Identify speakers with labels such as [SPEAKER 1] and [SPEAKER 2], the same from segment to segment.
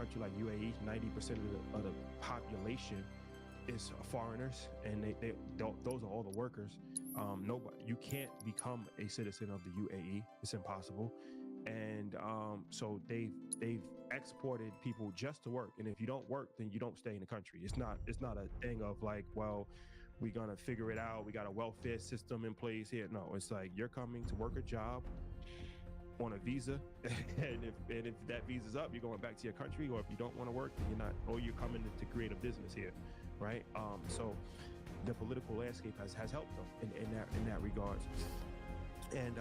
[SPEAKER 1] country like UAE, 90% of the population is foreigners, and those are all the workers. Nobody, you can't become a citizen of the UAE. It's impossible. And so they've exported people just to work, and if you don't work, then you don't stay in the country. It's not a thing of like, well, we're gonna figure it out, we got a welfare system in place here. No, it's like you're coming to work a job on a visa, and if that visa's up, you're going back to your country, or if you don't want to work, then you're not, or you're coming to create a business here, right? So the political landscape has helped them in that regards. And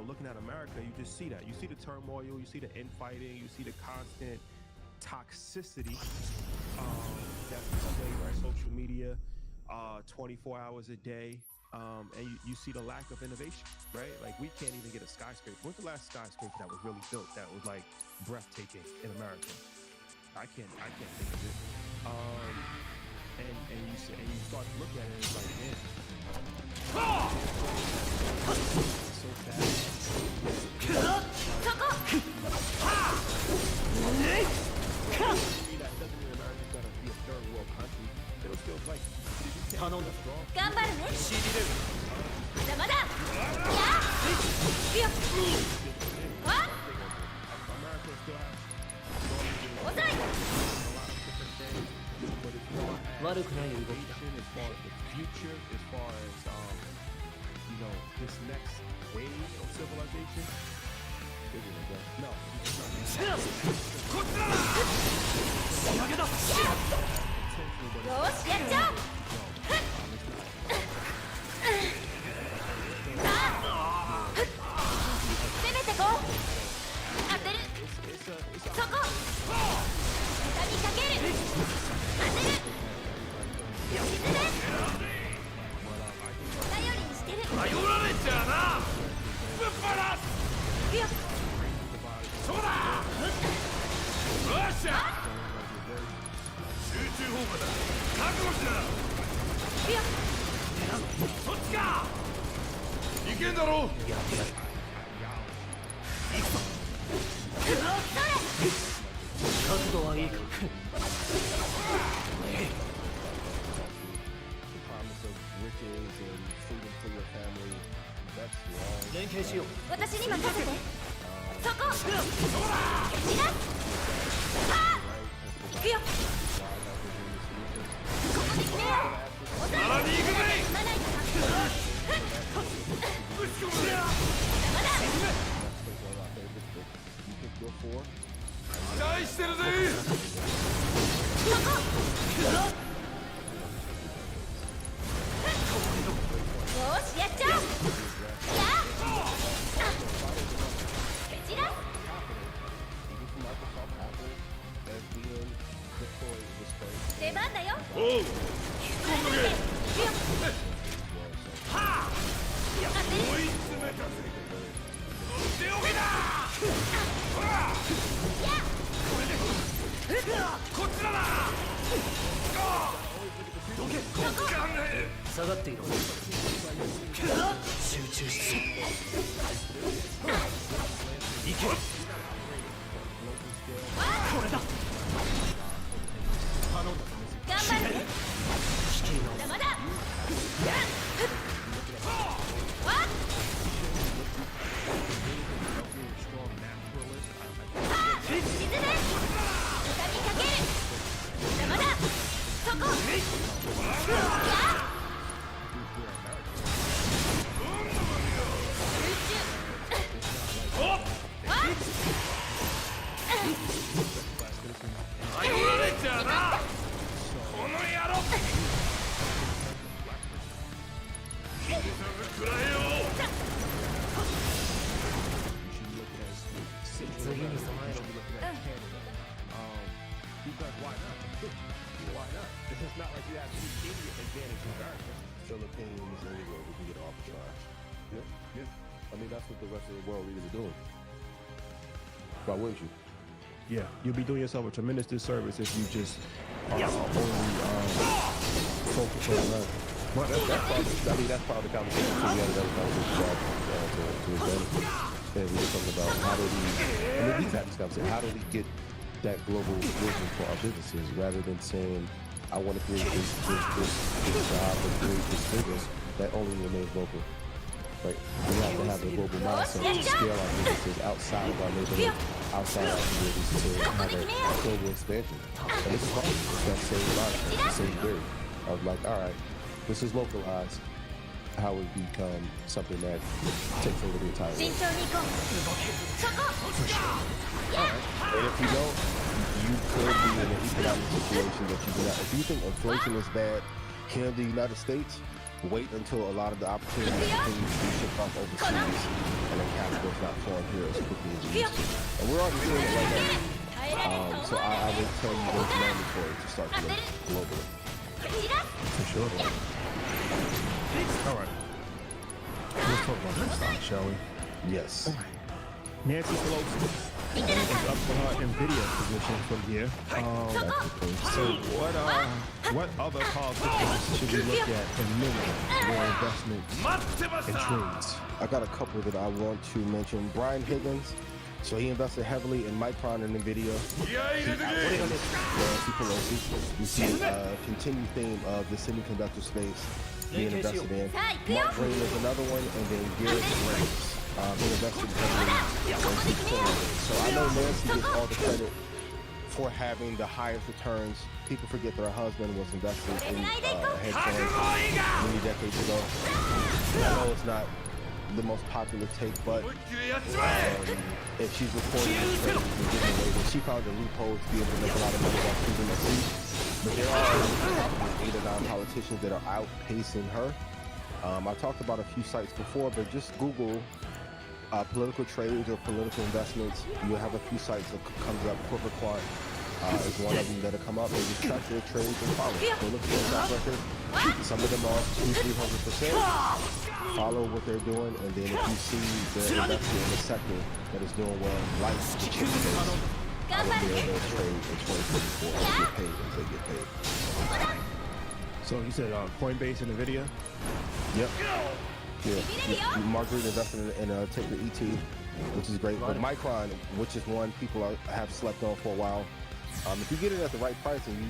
[SPEAKER 1] looking at America, you just see that. You see the turmoil, you see the infighting, you see the constant toxicity that's displayed on social media 24 hours a day. And you see the lack of innovation, right? Like, we can't even get a skyscraper. What's the last skyscraper that was really built that was like breathtaking in America? I can't think of it. And you start to look at it, it's like, man, it's so fast. That doesn't mean America's gonna be a third world country. It'll still like,
[SPEAKER 2] America still has
[SPEAKER 1] as far as the future, as far as this next wave of civilization. No. Promise of riches and freedom for your family. That's wrong. Because why not? Why not? It's not like you have any advantage in America.
[SPEAKER 3] Philippines, anywhere we can get arbitrage. Yeah. I mean, that's what the rest of the world leaders are doing. Why wouldn't you?
[SPEAKER 1] Yeah, you'll be doing yourself a tremendous disservice if you just only focus on America.
[SPEAKER 3] Well, that's part of the conversation. So we had another conversation to advantage. And we were talking about how do we, I mean, we've had this conversation, how do we get that global vision for our businesses, rather than saying, I want to create this job or create this business that only remains local. Right? We have to have a global mindset to scale our businesses outside of our neighborhood, outside our communities, to have a global expansion. And this is hard. It's that same mindset, the same theory of like, all right, this is localized. How it become something that takes over the entire world. And if you don't, you could be in an economic situation that you do not. If you think inflation is bad here in the United States, wait until a lot of the opportunities continue to be shipped off overseas, and then capital is not flowing here as quickly as it used to. And we're already seeing it right now. So I would tell you it's mandatory to start to look globally.
[SPEAKER 1] For sure. All right. Let's talk about that stock, shall we?
[SPEAKER 3] Yes.
[SPEAKER 1] Nancy Pelosi is up for her NVIDIA position from here. So what other politicians should we look at and mimic their investments and trades?
[SPEAKER 3] I got a couple that I want to mention. Brian Higgins. So he invested heavily in Micron and NVIDIA. Nancy Pelosi. You see a continued theme of the semiconductor space being invested in. Mark Green is another one, and then Garrett Graves. He invested heavily in Bitcoin. So I know Nancy gets all the credit for having the highest returns. People forget that her husband was invested in hedge funds many decades ago. I know it's not the most popular take, but if she's reporting this trade, she found a loophole to be able to make a lot of money while keeping her seat. But there are 8 or 9 politicians that are outpacing her. I talked about a few sites before, but just Google political trades or political investments. You'll have a few sites that comes up. Corporate Quant is one of them that'll come up, and just track their trades and follow. So look at their track record. Some of them are 200-300%. Follow what they're doing, and then if you see they're investing in a sector that is doing well, like the chip space, I would be able to trade in 2024 and get paid as they get paid.
[SPEAKER 1] So you said Coinbase and NVIDIA?
[SPEAKER 3] Yep. Yeah. Mark Green invested in Taker ET, which is great. But Micron, which is one people have slept on for a while, if you get it at the right price, and you,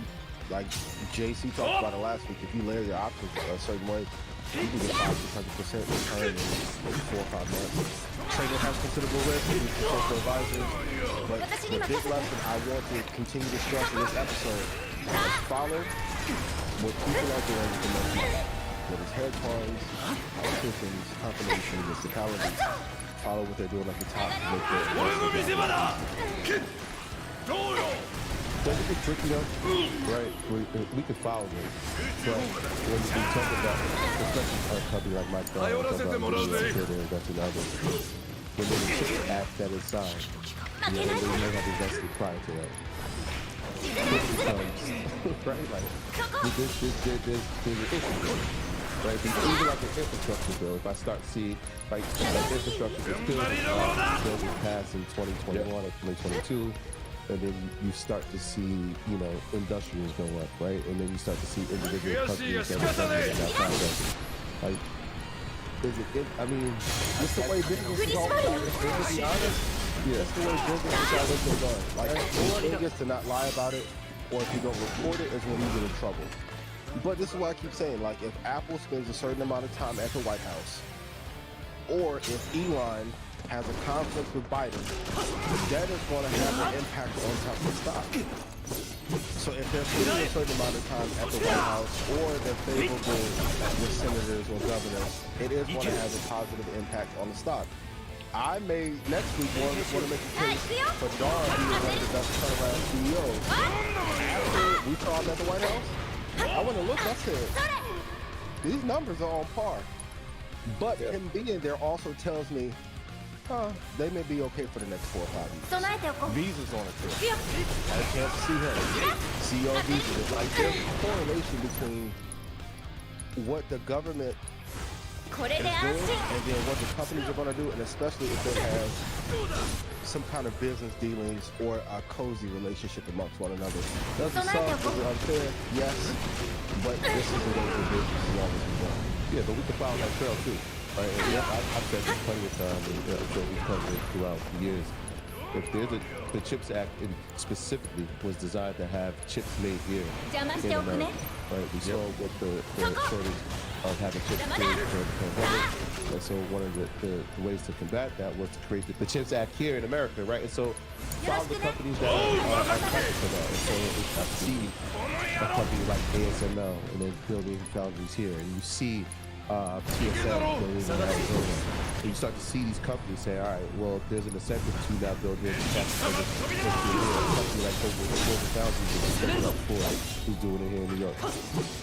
[SPEAKER 3] like JC talked about it last week, if you layer your options a certain way, you can get 500-600% return in maybe 4 or 5 months. Trader has considerable risk, you need to talk to advisors, but the big lesson I want to continue to stress in this episode is follow what people are doing with the money. Whether it's hedge funds, politicians, companies, municipalities, follow what they're doing at the top to make their investment. Does it get tricky though? Right, we could follow them, but when we talk about, especially a company like Micron, investing in others, when they just act that inside, they may have invested prior to that. It becomes, right, like, there's an issue. Right, because even like an infrastructure bill, if I start to see like infrastructure bills passed in 2021 or 2022, and then you start to see, industrials go up, right? And then you start to see individual companies that are in that process. Like, I mean, it's the way business is always done. To be honest, that's the way business is always been done. Like, the thing is to not lie about it, or if you don't report it, is when you get in trouble. But this is what I keep saying, like if Apple spends a certain amount of time at the White House, or if Elon has a conflict with Biden, that is going to have an impact on Tesla stock. So if they're spending a certain amount of time at the White House, or they're favorable with senators or governors, it is going to have a positive impact on the stock. I may next week want to make a case for Don being one of the best turnaround CEOs. After we saw him at the White House, I went to look, I said, these numbers are on par. But him being there also tells me, they may be okay for the next 4 or 5 years. Visa's on it too. I had a chance to see him. CEO Visa. It's like there's a correlation between what the government is doing and then what the companies are going to do, and especially if they have some kind of business dealings or a cozy relationship amongst one another. Does it suck? Is it unfair? Yes. But this is the way the business is always been done. Yeah, but we can follow that trail too. Right? And I've said this plenty of times, and I'm sure we've covered it throughout the years. if there's the CHIPS Act specifically was designed to have chips made here in America, right? We saw what the shortage of having chips made for the pandemic. And so one of the ways to combat that was to create the CHIPS Act here in America, right? And so follow the companies that are fighting for that. And so I see a company like ASML and then building foundries here, and you see TSM building in Arizona. And you start to see these companies say, all right, well, there's an incentive to now build here. A company like Global Foundries is stepping up for who's doing it here in New York.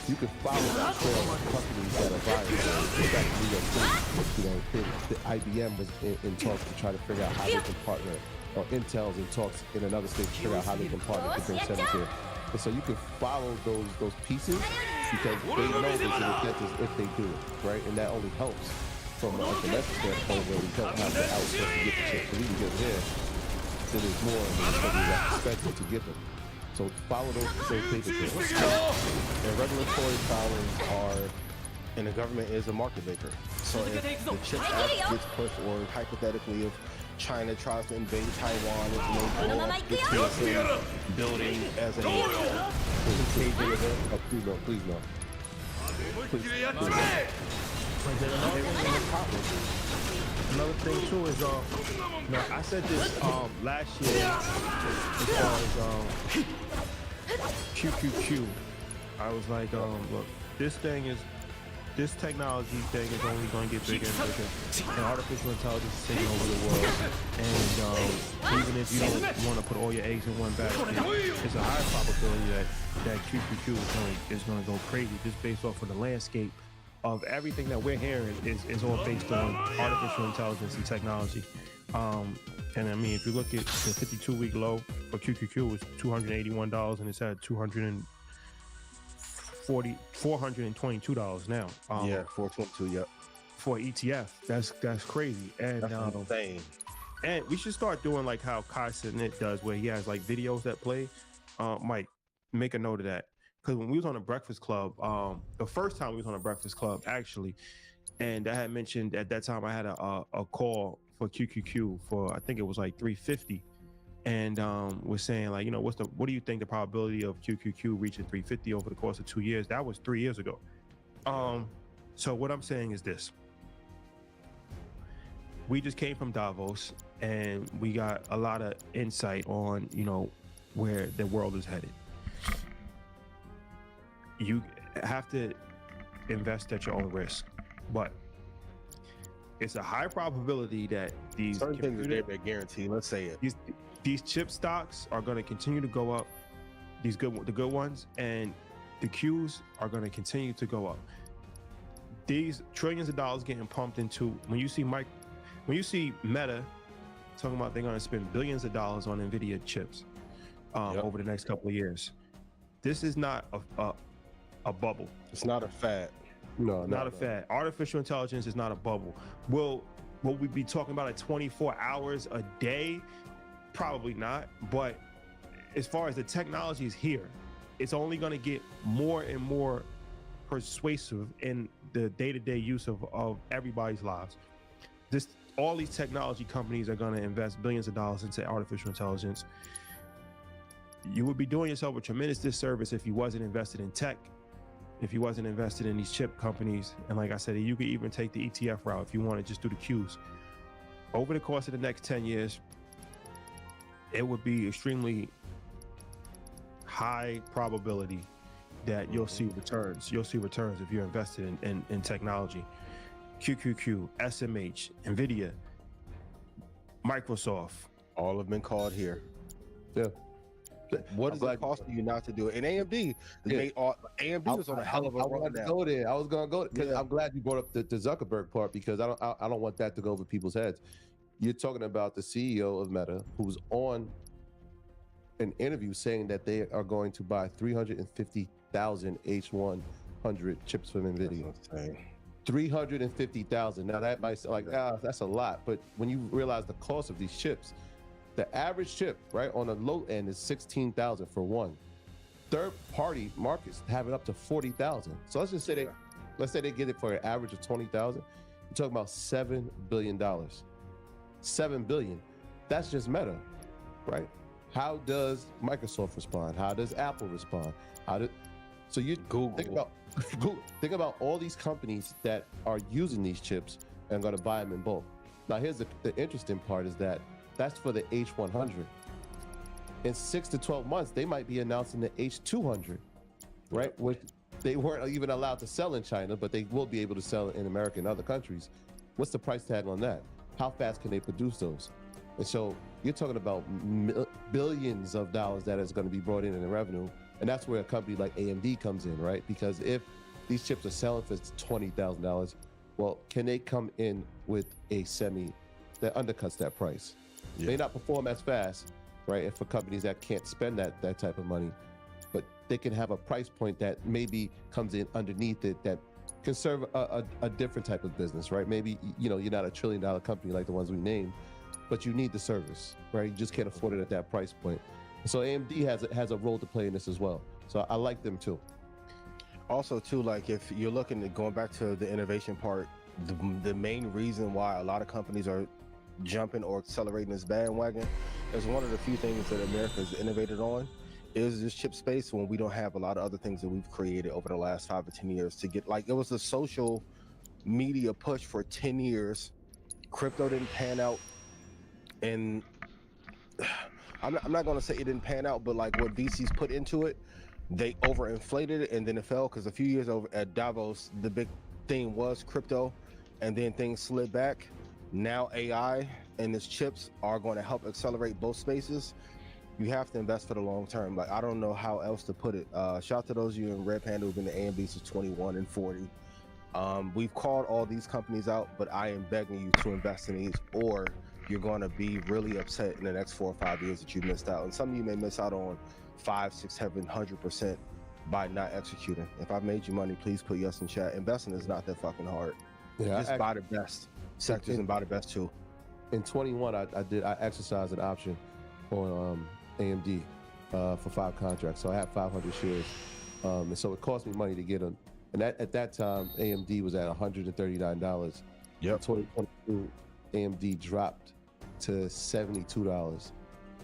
[SPEAKER 3] You can follow that trail of companies that are vying for it. Back in New York City, you know, the IBM was in talks to try to figure out how they can partner, or Intel's in talks in another state to figure out how they can partner to bring semis here. And so you can follow those pieces because they know there's an incentive if they do it, right? And that only helps from a domestic standpoint where we don't have to outsource to get the chips. So we can get it here, then there's more, and it's going to be less expensive to get them. So follow those paper trails.
[SPEAKER 2] And regulatory filings are, and the government is a market maker. So if the CHIPS Act gets pushed, or hypothetically if China tries to invade Taiwan, it's no TSM building as an contagion event.
[SPEAKER 3] Oh, please no, please no.
[SPEAKER 1] Another thing too is I said this last year as far as QQQ. I was like, look, this technology thing is only going to get bigger and bigger, and artificial intelligence is taking over the world. And even if you don't want to put all your eggs in one basket, it's a high probability that QQQ is going to go crazy just based off of the landscape of everything that we're hearing is all based on artificial intelligence and technology. And I mean, if you look at the 52-week low for QQQ, it was $281, and it's at $422 now.
[SPEAKER 2] Yeah, 422. Yep.
[SPEAKER 1] For ETF, that's crazy. And
[SPEAKER 2] that's insane.
[SPEAKER 1] And we should start doing like how Kai Cenat does, where he has like videos that play. Mike, make a note of that, because when we was on a Breakfast Club, the first time we was on a Breakfast Club actually, and I had mentioned at that time I had a call for QQQ for, I think it was like 350. And was saying like, you know, what do you think the probability of QQQ reaching 350 over the course of 2 years? That was 3 years ago. So what I'm saying is this: we just came from Davos, and we got a lot of insight on, you know, where the world is headed. You have to invest at your own risk, but it's a high probability that these
[SPEAKER 2] certain things are there guaranteed. Let's say it.
[SPEAKER 1] These chip stocks are going to continue to go up, the good ones, and the Qs are going to continue to go up. These trillions of dollars getting pumped into, when you see Meta talking about they're going to spend billions of dollars on NVIDIA chips over the next couple of years. This is not a bubble.
[SPEAKER 2] It's not a fad.
[SPEAKER 3] No,
[SPEAKER 1] not a fad. Artificial intelligence is not a bubble. Will we be talking about it 24 hours a day? Probably not, but as far as the technology is here, it's only going to get more and more persuasive in the day-to-day use of everybody's lives. All these technology companies are going to invest billions of dollars into artificial intelligence. You would be doing yourself a tremendous disservice if you wasn't invested in tech, if you wasn't invested in these chip companies. And like I said, you could even take the ETF route if you want to just do the Qs. Over the course of the next 10 years, it would be extremely high probability that you'll see returns. You'll see returns if you're invested in technology. QQQ, SMH, NVIDIA, Microsoft.
[SPEAKER 2] All have been called here.
[SPEAKER 3] Yeah.
[SPEAKER 2] What is it costing you not to do it? And AMD, AMD was on a hell of a run.
[SPEAKER 3] I was going to go because I'm glad you brought up the Zuckerberg part, because I don't want that to go over people's heads. You're talking about the CEO of Meta, who's on an interview saying that they are going to buy 350,000 H100 chips from NVIDIA. 350,000. Now that might sound like, that's a lot, but when you realize the cost of these chips, the average chip, right, on the low end is 16,000 for one. Third-party markets have it up to 40,000. So let's just say they get it for an average of 20,000. You're talking about $7 billion. $7 billion. That's just Meta. right? How does Microsoft respond? How does Apple respond? So you
[SPEAKER 2] Google.
[SPEAKER 3] Think about all these companies that are using these chips and going to buy them in bulk. Now, here's the interesting part is that that's for the H100. In 6 to 12 months, they might be announcing the H200, right? Which they weren't even allowed to sell in China, but they will be able to sell in America and other countries. What's the price tag on that? How fast can they produce those? And so you're talking about billions of dollars that is going to be brought in revenue. And that's where a company like AMD comes in, right? Because if these chips are selling for $20,000, well, can they come in with a semi that undercuts that price?
[SPEAKER 2] Yeah.
[SPEAKER 3] May not perform as fast, right? And for companies that can't spend that type of money, but they can have a price point that maybe comes in underneath it that can serve a different type of business, right? Maybe, you know, you're not $1 trillion company like the ones we named, but you need the service, right? You just can't afford it at that price point. So AMD has a role to play in this as well. So I like them too.
[SPEAKER 2] Also, too, like if you're looking at going back to the innovation part, the main reason why a lot of companies are jumping or accelerating this bandwagon is one of the few things that America has innovated on is this chip space when we don't have a lot of other things that we've created over the last 5 or 10 years to get, like, it was a social media push for 10 years. Crypto didn't pan out, and I'm not going to say it didn't pan out, but like what VCs put into it, they overinflated it and then it fell because a few years over at Davos, the big thing was crypto, and then things slid back. Now AI and its chips are going to help accelerate both spaces. You have to invest for the long term. Like, I don't know how else to put it. Shout out to those of you in Red Panda who've been to AMD since 21 and 40. We've called all these companies out, but I am begging you to invest in these, or you're going to be really upset in the next 4 or 5 years that you missed out. And some of you may miss out on 5, 6, 700% by not executing. If I've made you money, please put yes in chat. Investing is not that fucking hard.
[SPEAKER 3] Yeah,
[SPEAKER 2] just buy the best sectors and buy the best too.
[SPEAKER 3] In 21, I exercised an option on AMD for 5 contracts. So I have 500 shares. And so it cost me money to get them. And at that time, AMD was at $139.
[SPEAKER 2] Yep.
[SPEAKER 3] In 2022, AMD dropped to $72.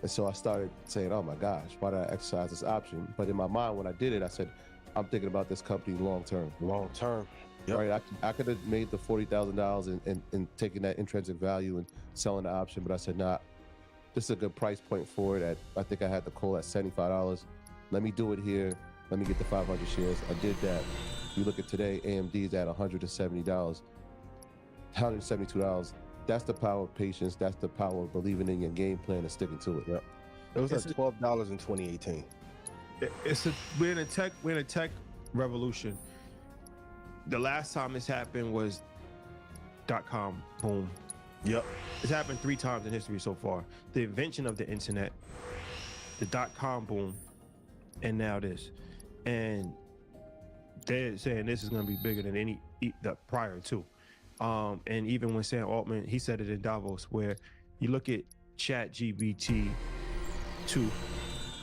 [SPEAKER 3] And so I started saying, oh my gosh, why did I exercise this option? But in my mind, when I did it, I said, I'm thinking about this company long term.
[SPEAKER 2] Long term. Yep.
[SPEAKER 3] Right. I could have made the $40,000 and taking that intrinsic value and selling the option. But I said, nah, this is a good price point for it. I think I had the call at $75. Let me do it here. Let me get the 500 shares. I did that. You look at today, AMD is at $170, $172. That's the power of patience. That's the power of believing in your game plan and sticking to it.
[SPEAKER 2] Yep. It was at $12 in 2018.
[SPEAKER 1] We're in a tech revolution. The last time this happened was .com boom.
[SPEAKER 2] Yep.
[SPEAKER 1] It's happened 3 times in history so far. The invention of the internet, the .com boom, and now this. And they're saying this is going to be bigger than any the prior to. And even when Sam Altman, he said it in Davos, where you look at ChatGPT 2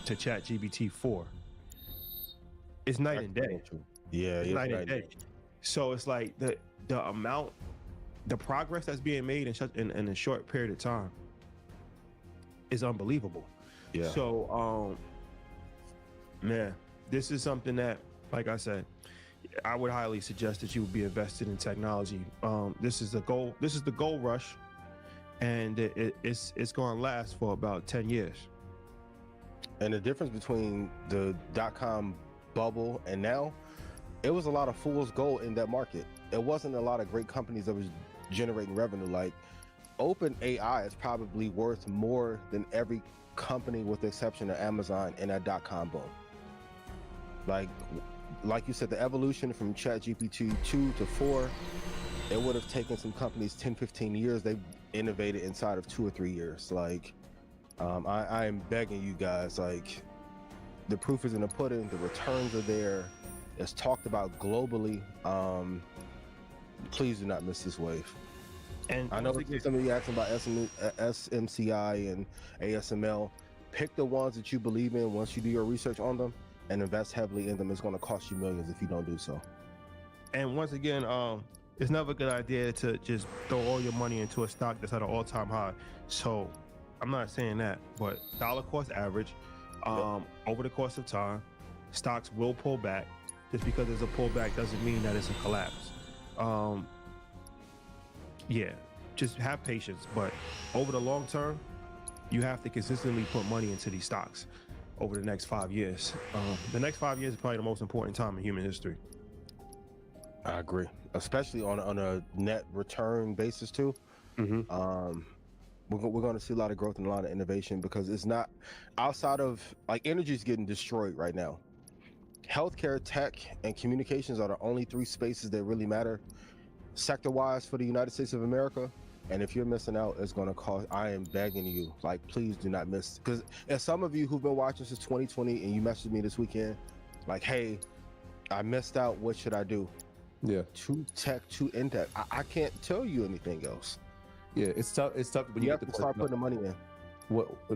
[SPEAKER 1] to ChatGPT 4, it's night and day.
[SPEAKER 2] Yeah,
[SPEAKER 1] it's night and day. So it's like the amount, the progress that's being made in a short period of time is unbelievable.
[SPEAKER 2] Yeah.
[SPEAKER 1] So, man, this is something that, like I said, I would highly suggest that you would be invested in technology. This is the goal. This is the gold rush, and it's going to last for about 10 years.
[SPEAKER 2] And the difference between the .com bubble and now, it was a lot of fool's gold in that market. It wasn't a lot of great companies that was generating revenue. Like OpenAI is probably worth more than every company with the exception of Amazon in that .com boom. Like you said, the evolution from ChatGPT 2 to 4, it would have taken some companies 10, 15 years. They innovated inside of 2 or 3 years. Like, I am begging you guys, like, the proof is in the pudding. The returns are there. It's talked about globally. Please do not miss this wave. And I know some of you asking about SMCI and ASML. Pick the ones that you believe in once you do your research on them and invest heavily in them. It's going to cost you millions if you don't do so.
[SPEAKER 1] And once again, it's never a good idea to just throw all your money into a stock that's at an all-time high. So I'm not saying that, but dollar cost average, over the course of time, stocks will pull back. Just because there's a pullback doesn't mean that it's a collapse. Yeah, just have patience. But over the long term, you have to consistently put money into these stocks over the next 5 years. The next 5 years is probably the most important time in human history.
[SPEAKER 2] I agree, especially on a net return basis too. We're going to see a lot of growth and a lot of innovation, because it's not outside of, like, energy is getting destroyed right now. Healthcare, tech, and communications are the only 3 spaces that really matter sector-wise for the United States of America. And if you're missing out, it's going to cost. I am begging you, like, please do not miss. Because as some of you who've been watching since 2020 and you messaged me this weekend, like, hey, I missed out. What should I do?
[SPEAKER 3] Yeah.
[SPEAKER 2] To tech, to index. I can't tell you anything else.
[SPEAKER 3] Yeah, it's tough. It's tough, but
[SPEAKER 2] you have to start putting the money in.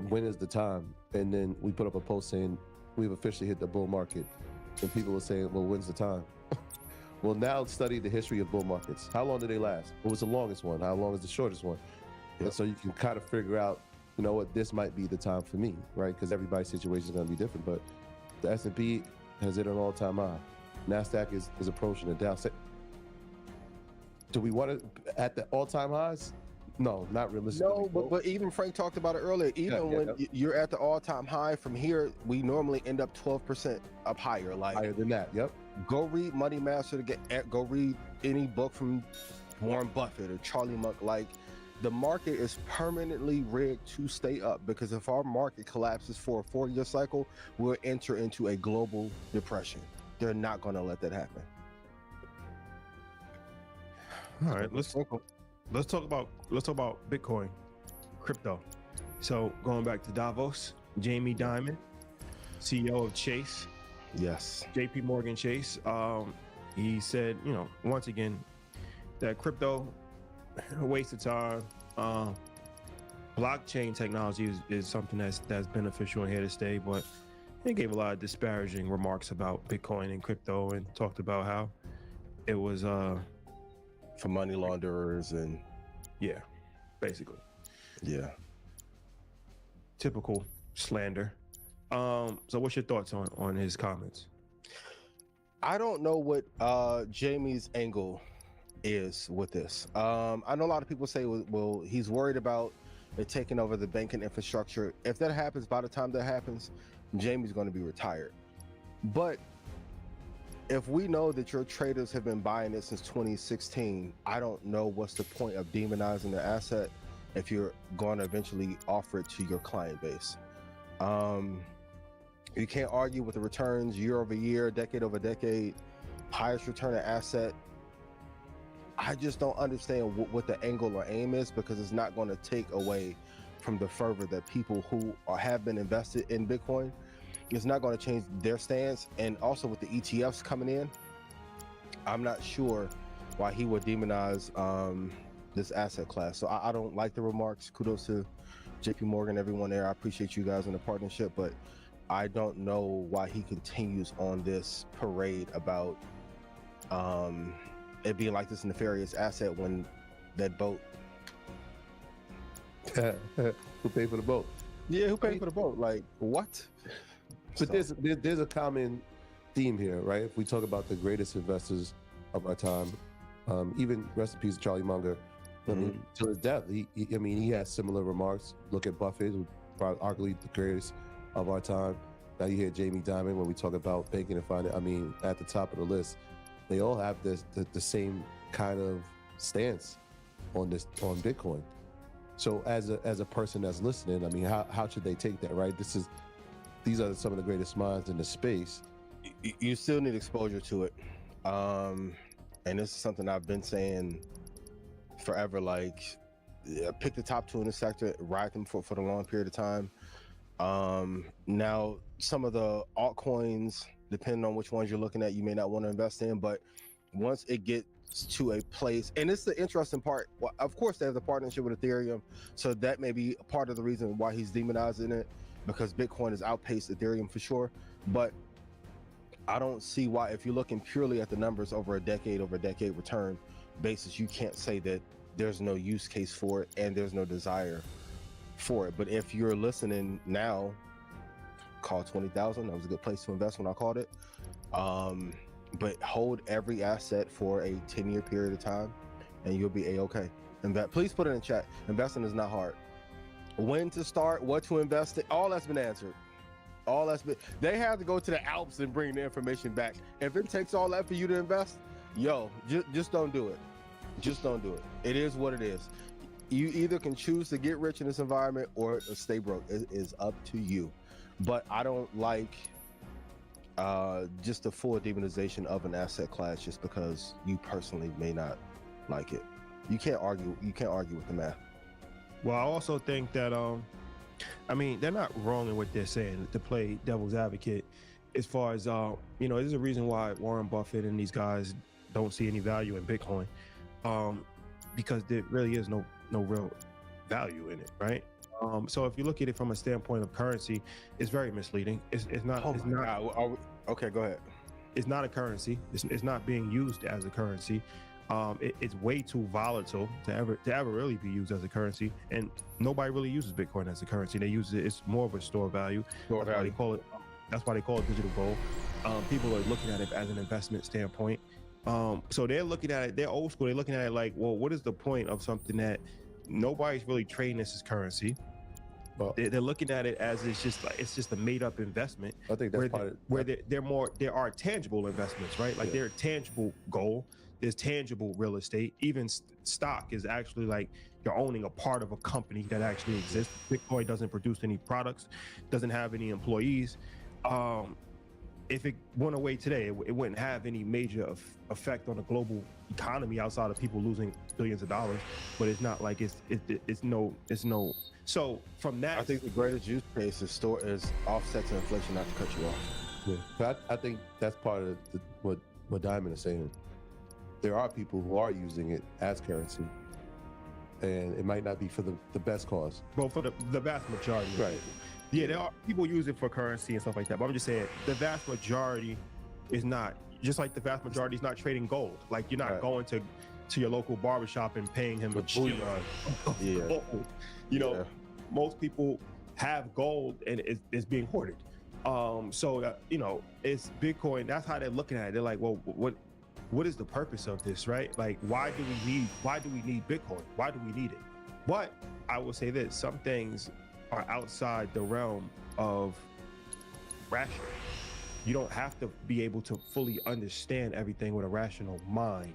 [SPEAKER 3] When is the time? And then we put up a post saying we've officially hit the bull market, and people were saying, "Well, when's the time?" Well, now study the history of bull markets. How long do they last? What was the longest one? How long is the shortest one? And so you can kind of figure out, you know what, this might be the time for me, right? Because everybody's situation is going to be different. But the S&P has hit an all-time high. NASDAQ is approaching the Dow. Do we want to at the all-time highs? No, not realistically.
[SPEAKER 2] No, but even Frank talked about it earlier. Even when you're at the all-time high, from here, we normally end up 12% up higher. Like,
[SPEAKER 3] higher than that, yep.
[SPEAKER 2] Go read Money Master go read any book from Warren Buffett or Charlie Munger. Like, the market is permanently rigged to stay up, because if our market collapses for a 4-year cycle, we'll enter into a global depression. They're not going to let that happen.
[SPEAKER 1] All right, let's talk about Bitcoin, crypto. So going back to Davos, Jamie Dimon, CEO of Chase,
[SPEAKER 2] yes,
[SPEAKER 1] JP Morgan Chase, he said, once again, that crypto, a waste of time. Blockchain technology is something that's beneficial and here to stay, but he gave a lot of disparaging remarks about Bitcoin and crypto, and talked about how it was
[SPEAKER 2] for money launderers and
[SPEAKER 1] basically typical slander. So what's your thoughts on his comments?
[SPEAKER 2] I don't know what Jamie's angle is with this. I know a lot of people say, well, he's worried about it taking over the banking infrastructure. If that happens, by the time that happens, Jamie's going to be retired. But if we know that your traders have been buying it since 2016, I don't know what's the point of demonizing the asset if you're going to eventually offer it to your client base. You can't argue with the returns year over year, decade over decade, highest return of asset. I just don't understand what the angle or aim is, because it's not going to take away from the fervor that people who have been invested in Bitcoin. It's not going to change their stance. And also with the ETFs coming in, I'm not sure why he would demonize this asset class. So I don't like the remarks. Kudos to JP Morgan, everyone there. I appreciate you guys in the partnership, but I don't know why he continues on this parade about it being like this nefarious asset when that boat.
[SPEAKER 3] Who paid for the boat?
[SPEAKER 2] Yeah, who paid for the boat? Like, what?
[SPEAKER 3] But there's a common theme here, right? If we talk about the greatest investors of our time, even rest in peace, Charlie Munger, I mean, till his death, he has similar remarks. Look at Buffett, who's probably arguably the greatest of our time. Now you hear Jamie Dimon when we talk about banking and finance. I mean, at the top of the list, they all have the same kind of stance on Bitcoin. So as a person that's listening, I mean, how should they take that, right? These are some of the greatest minds in the space.
[SPEAKER 2] You still need exposure to it. And this is something I've been saying forever, like, pick the top 2 in the sector, ride them for the long period of time. Now, some of the altcoins, depending on which ones you're looking at, you may not want to invest in, but once it gets to a place, and it's the interesting part, well, of course they have the partnership with Ethereum, so that may be a part of the reason why he's demonizing it, because Bitcoin has outpaced Ethereum for sure. But I don't see why, if you're looking purely at the numbers over a decade return basis, you can't say that there's no use case for it and there's no desire for it. But if you're listening now, call 20,000. That was a good place to invest when I called it. But hold every asset for a 10-year period of time, and you'll be a-okay. Please put it in chat. Investing is not hard. When to start, what to invest in, all that's been answered. They have to go to the Alps and bring the information back. If it takes all that for you to invest, yo, just don't do it. Just don't do it. It is what it is. You either can choose to get rich in this environment or stay broke. It is up to you. But I don't like just the full demonization of an asset class just because you personally may not like it. You can't argue with the math.
[SPEAKER 1] Well, I also think that I mean, they're not wrong in what they're saying, to play devil's advocate, as far as there's a reason why Warren Buffett and these guys don't see any value in Bitcoin, because there really is no real value in it, right? So if you look at it from a standpoint of currency, it's very misleading. It's not.
[SPEAKER 2] Oh my God. Okay, go ahead.
[SPEAKER 1] It's not a currency. It's not being used as a currency. It's way too volatile to ever really be used as a currency, and nobody really uses Bitcoin as a currency. They use it. It's more of a store of value. That's why they call it digital gold. People are looking at it as an investment standpoint. So they're looking at it. They're old school. They're looking at it like, well, what is the point of something that nobody's really trading this as currency? Well, they're looking at it as it's just a made up investment.
[SPEAKER 3] I think that's
[SPEAKER 1] where there are tangible investments, right? Like they're tangible gold. There's tangible real estate. Even stock is actually like you're owning a part of a company that actually exists. Bitcoin doesn't produce any products, doesn't have any employees. If it went away today, it wouldn't have any major effect on the global economy outside of people losing billions of dollars. But it's not like it's no. So from that,
[SPEAKER 2] I think the greatest use case is offset to inflation, not to cut you off.
[SPEAKER 3] Yeah, but I think that's part of what Diamond is saying. There are people who are using it as currency, and it might not be for the best cause.
[SPEAKER 1] Well, for the vast majority.
[SPEAKER 3] Right.
[SPEAKER 1] Yeah, there are people use it for currency and stuff like that. But I'm just saying the vast majority is not. Just like the vast majority is not trading gold. Like you're not going to your local barbershop and paying him a bullion.
[SPEAKER 2] Yeah.
[SPEAKER 1] Gold. Most people have gold and it's being hoarded. So it's Bitcoin. That's how they're looking at it. They're like, well, what is the purpose of this, right? Like, why do we need Bitcoin? Why do we need it? But I will say this: some things are outside the realm of rational. You don't have to be able to fully understand everything with a rational mind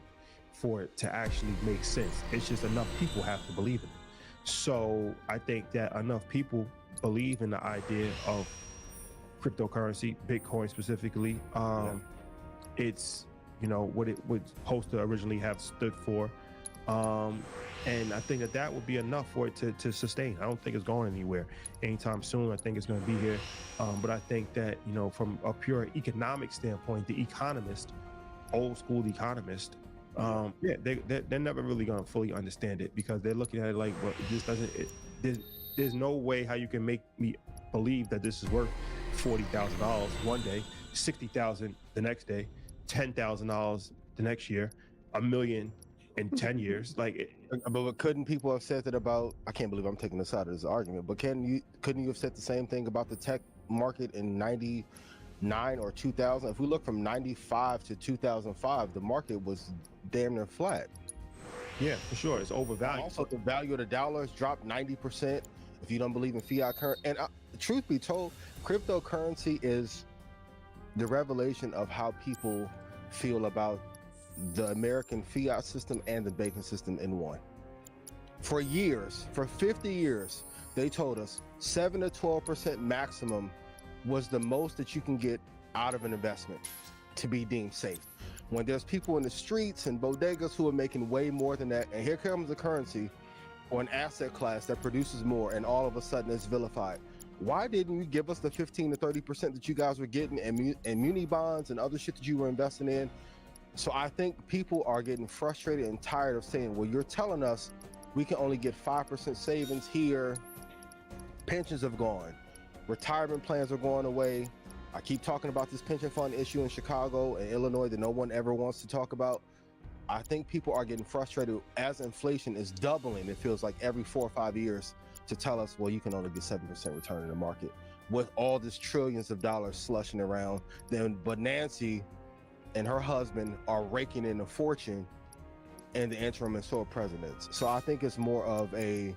[SPEAKER 1] for it to actually make sense. It's just enough people have to believe in it. So I think that enough people believe in the idea of cryptocurrency, Bitcoin specifically. It's what it was supposed to originally have stood for. And I think that would be enough for it to sustain. I don't think it's going anywhere anytime soon. I think it's going to be here. But I think that, from a pure economic standpoint, the economist, old school economist, they're never really going to fully understand it, because they're looking at it like, well, this doesn't, there's no way how you can make me believe that this is worth $40,000 one day, $60,000 the next day, $10,000 the next year, $1 million in 10 years.
[SPEAKER 2] But couldn't people have said that about, I can't believe I'm taking this out of this argument, but couldn't you have said the same thing about the tech market in 99 or 2000? If we look from 95 to 2005, the market was damn near flat.
[SPEAKER 1] Yeah, for sure. It's overvalued.
[SPEAKER 2] Also, the value of the dollar has dropped 90% if you don't believe in fiat currency. And truth be told, cryptocurrency is the revelation of how people feel about the American fiat system and the banking system in one. For 50 years, they told us 7 to 12% maximum was the most that you can get out of an investment to be deemed safe. When there's people in the streets and bodegas who are making way more than that, and here comes a currency or an asset class that produces more, and all of a sudden it's vilified. Why didn't you give us the 15 to 30% that you guys were getting in muni bonds and other shit that you were investing in? So I think people are getting frustrated and tired of saying, well, you're telling us we can only get 5% savings here. Pensions have gone. Retirement plans are going away. I keep talking about this pension fund issue in Chicago and Illinois that no one ever wants to talk about. I think people are getting frustrated as inflation is doubling. It feels like every 4 or 5 years to tell us, well, you can only get 7% return in the market with all this trillions of dollars slushing around. But Nancy and her husband are raking in a fortune in the interim and sole presidents. So I think it's more of a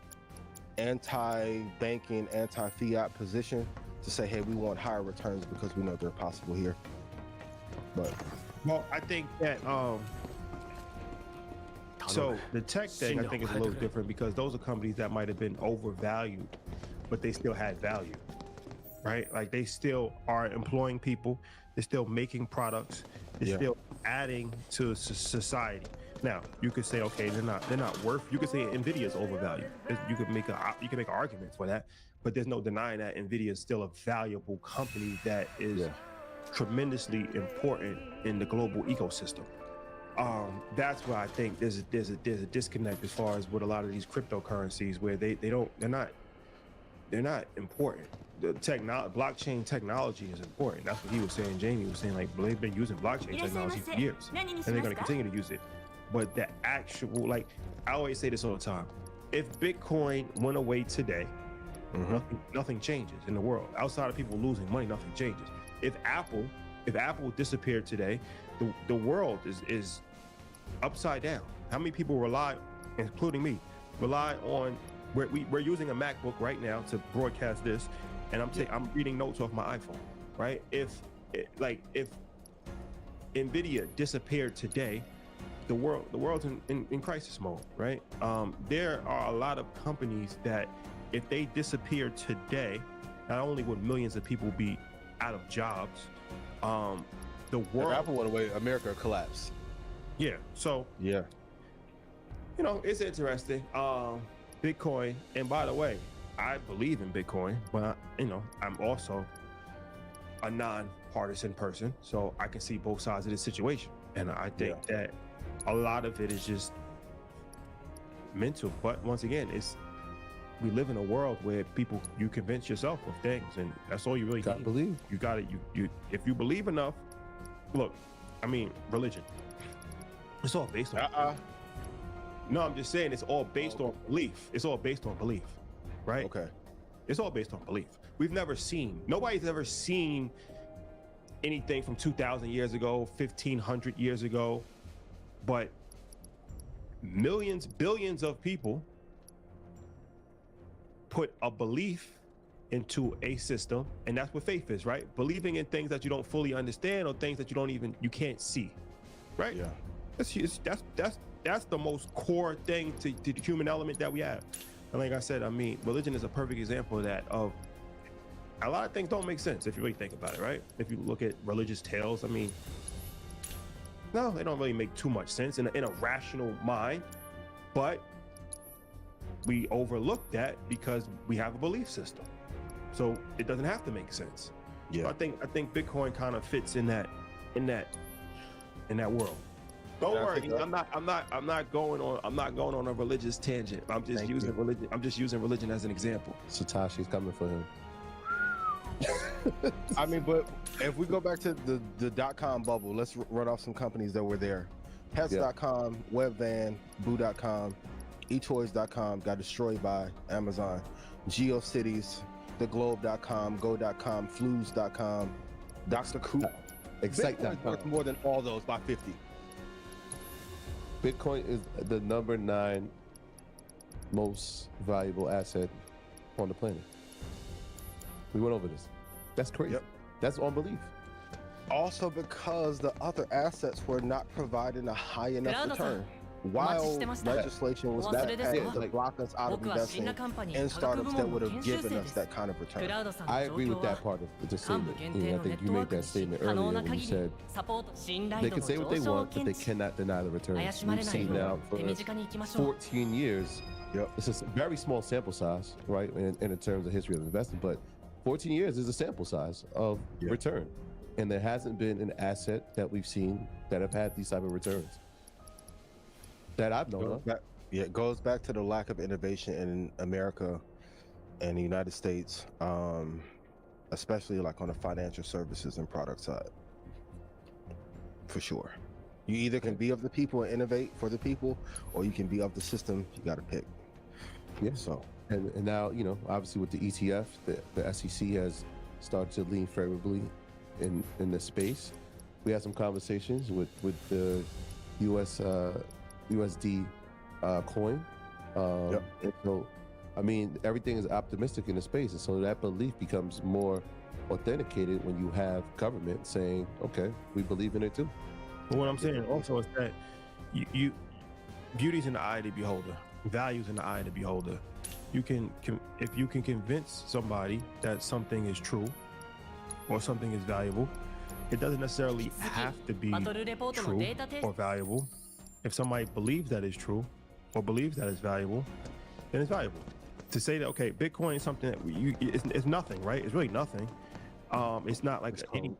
[SPEAKER 2] anti-banking, anti-fiat position to say, hey, we want higher returns because we know they're possible here. But
[SPEAKER 1] well, I think that so the tech thing I think is a little different because those are companies that might have been overvalued, but they still had value, right? Like they still are employing people, they're still making products, they're still adding to society. Now you could say, okay, they're not worth. You could say Nvidia is overvalued. You could make an argument for that, but there's no denying that Nvidia is still a valuable company that is tremendously important in the global ecosystem. That's why I think there's a disconnect as far as with a lot of these cryptocurrencies where they're not important. The blockchain technology is important. That's what he was saying. Jamie was saying, like, they've been using blockchain technology for years, and they're going to continue to use it. But the actual, like, I always say this all the time: if Bitcoin went away today, nothing changes in the world. Outside of people losing money, nothing changes. If Apple disappeared today, the world is upside down. How many people rely, including me, rely on? We're using a MacBook right now to broadcast this, and I'm reading notes off my iPhone, right? If Nvidia disappeared today, the world's in crisis mode, right? There are a lot of companies that if they disappear today, not only would millions of people be out of jobs, the world.
[SPEAKER 2] If Apple went away, America collapsed.
[SPEAKER 1] Yeah. So it's interesting. Bitcoin, and by the way, I believe in Bitcoin, but I'm also a non-partisan person, so I can see both sides of the situation, and I think that a lot of it is just mental. But once again, we live in a world where you convince yourself of things, and that's all you really
[SPEAKER 3] gotta believe.
[SPEAKER 1] You got it. You if you believe enough. Look, I mean, religion. It's all based on. No, I'm just saying it's all based on belief. It's all based on belief, right?
[SPEAKER 2] Okay.
[SPEAKER 1] It's all based on belief. Nobody's ever seen anything from 2,000 years ago, 1,500 years ago, but billions of people put a belief into a system, and that's what faith is, right? Believing in things that you don't fully understand or things that you can't see, right?
[SPEAKER 2] Yeah.
[SPEAKER 1] That's the most core thing to the human element that we have. And like I said, I mean, religion is a perfect example of that. Of a lot of things don't make sense if you really think about it, right? If you look at religious tales, I mean, no, they don't really make too much sense in a rational mind, but we overlook that because we have a belief system. So it doesn't have to make sense.
[SPEAKER 2] Yeah.
[SPEAKER 1] So I think Bitcoin kind of fits in that world. Don't worry, I'm not going on a religious tangent. I'm just using religion. I'm just using religion as an example.
[SPEAKER 3] Satoshi's coming for him.
[SPEAKER 2] I mean, but if we go back to the .com bubble, let's run off some companies that were there. Pets.com, Webvan, Boo.com, eToys.com got destroyed by Amazon. GeoCities, TheGlobe.com, Go.com, Flues.com, Dr. Coop.
[SPEAKER 3] Excite.com.
[SPEAKER 2] Worth more than all those by 50.
[SPEAKER 3] Bitcoin is the number 9 most valuable asset on the planet. We went over this. That's crazy.
[SPEAKER 2] Yep.
[SPEAKER 3] That's on belief.
[SPEAKER 2] Also because the other assets were not providing a high enough return. While legislation was passed to block us out of investing in startups that would have given us that kind of return.
[SPEAKER 3] I agree with that part of the statement. I think you made that statement earlier when you said they can say what they want, but they cannot deny the returns. We've seen now for 14 years.
[SPEAKER 2] Yep.
[SPEAKER 3] It's a very small sample size, right, in terms of history of investing, but 14 years is a sample size of return. And there hasn't been an asset that we've seen that have had these type of returns that I've known of.
[SPEAKER 2] It goes back to the lack of innovation in America and the United States, especially like on the financial services and product side. For sure. You either can be of the people and innovate for the people, or you can be of the system. You got to pick.
[SPEAKER 3] Yeah.
[SPEAKER 2] So
[SPEAKER 3] And now, you know, obviously with the ETF, the SEC has started to lean favorably in the space. We had some conversations with the USD coin. And so, I mean, everything is optimistic in the space, and so that belief becomes more authenticated when you have government saying, "Okay, we believe in it too."
[SPEAKER 1] But what I'm saying also is that you beauty's in the eye of the beholder, values in the eye of the beholder. You can if you can convince somebody that something is true or something is valuable, it doesn't necessarily have to be true or valuable. If somebody believes that it's true or believes that it's valuable, then it's valuable. To say that, okay, Bitcoin is something that it's nothing, right? It's really nothing. It's not like any.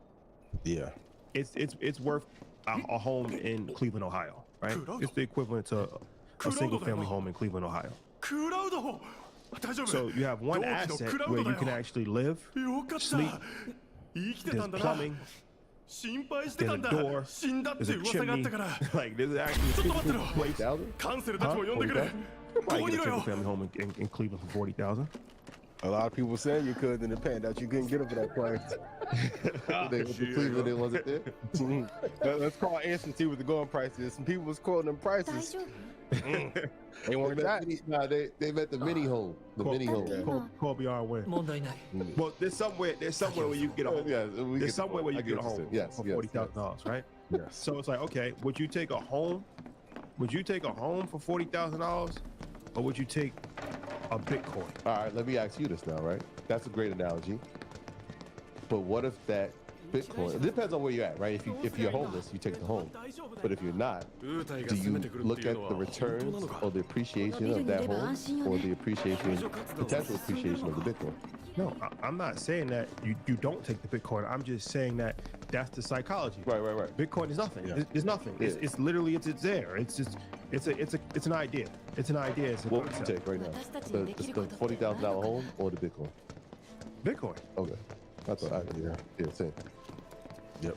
[SPEAKER 2] yeah,
[SPEAKER 1] It's worth a home in Cleveland, Ohio, right? It's the equivalent to a single family home in Cleveland, Ohio. So you have one asset where you can actually live, sleep, there's plumbing, there's a door, there's a chimney, like there's actually a physical place. Probably get a single family home in Cleveland for 40,000.
[SPEAKER 2] a lot of people saying you could in the pandemic. You couldn't get it for that price.
[SPEAKER 3] Cleveland, it wasn't there.
[SPEAKER 2] Let's call Answer and see what the going price is. Some people was quoting them prices. They weren't that.
[SPEAKER 3] They meant the mini home. The mini home.
[SPEAKER 1] Call beyond where. Well, there's somewhere where you can get a home.
[SPEAKER 3] Yeah,
[SPEAKER 1] There's somewhere where you get a home for $40,000, right?
[SPEAKER 2] Yes.
[SPEAKER 1] So it's like, okay, would you take a home? Would you take a home for $40,000, or would you take a Bitcoin?
[SPEAKER 3] All right, let me ask you this now, right? That's a great analogy. But what if that Bitcoin? It depends on where you're at, right? If you're homeless, you take the home. But if you're not, do you look at the returns or the appreciation of that home, or the potential appreciation of the Bitcoin?
[SPEAKER 1] No, I'm not saying that you don't take the Bitcoin. I'm just saying that that's the psychology.
[SPEAKER 3] Right.
[SPEAKER 1] Bitcoin is nothing.
[SPEAKER 3] Yeah.
[SPEAKER 1] It's nothing.
[SPEAKER 3] Yeah.
[SPEAKER 1] It's literally it's there. It's just it's an idea. It's an idea. It's a
[SPEAKER 3] What would you
[SPEAKER 1] concept.
[SPEAKER 3] take right now? The $40,000 home or the Bitcoin?
[SPEAKER 1] Bitcoin.
[SPEAKER 3] Okay. That's what same.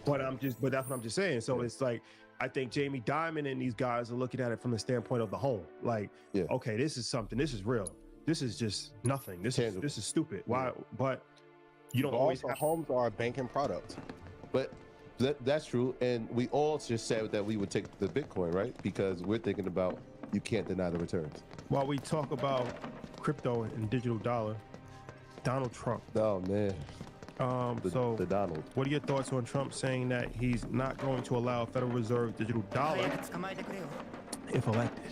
[SPEAKER 1] But that's what I'm just saying. So it's like, I think Jamie Dimon and these guys are looking at it from the standpoint of the home. Like, okay, this is something. This is real. This is just nothing. This is stupid. Why? But you don't always
[SPEAKER 2] Also, homes are a banking product.
[SPEAKER 3] But that's true. And we all just said that we would take the Bitcoin, right? Because we're thinking about you can't deny the returns.
[SPEAKER 1] While we talk about crypto and digital dollar, Donald Trump.
[SPEAKER 3] Oh, man.
[SPEAKER 1] The
[SPEAKER 3] Donald.
[SPEAKER 1] What are your thoughts on Trump saying that he's not going to allow a Federal Reserve digital dollar if elected?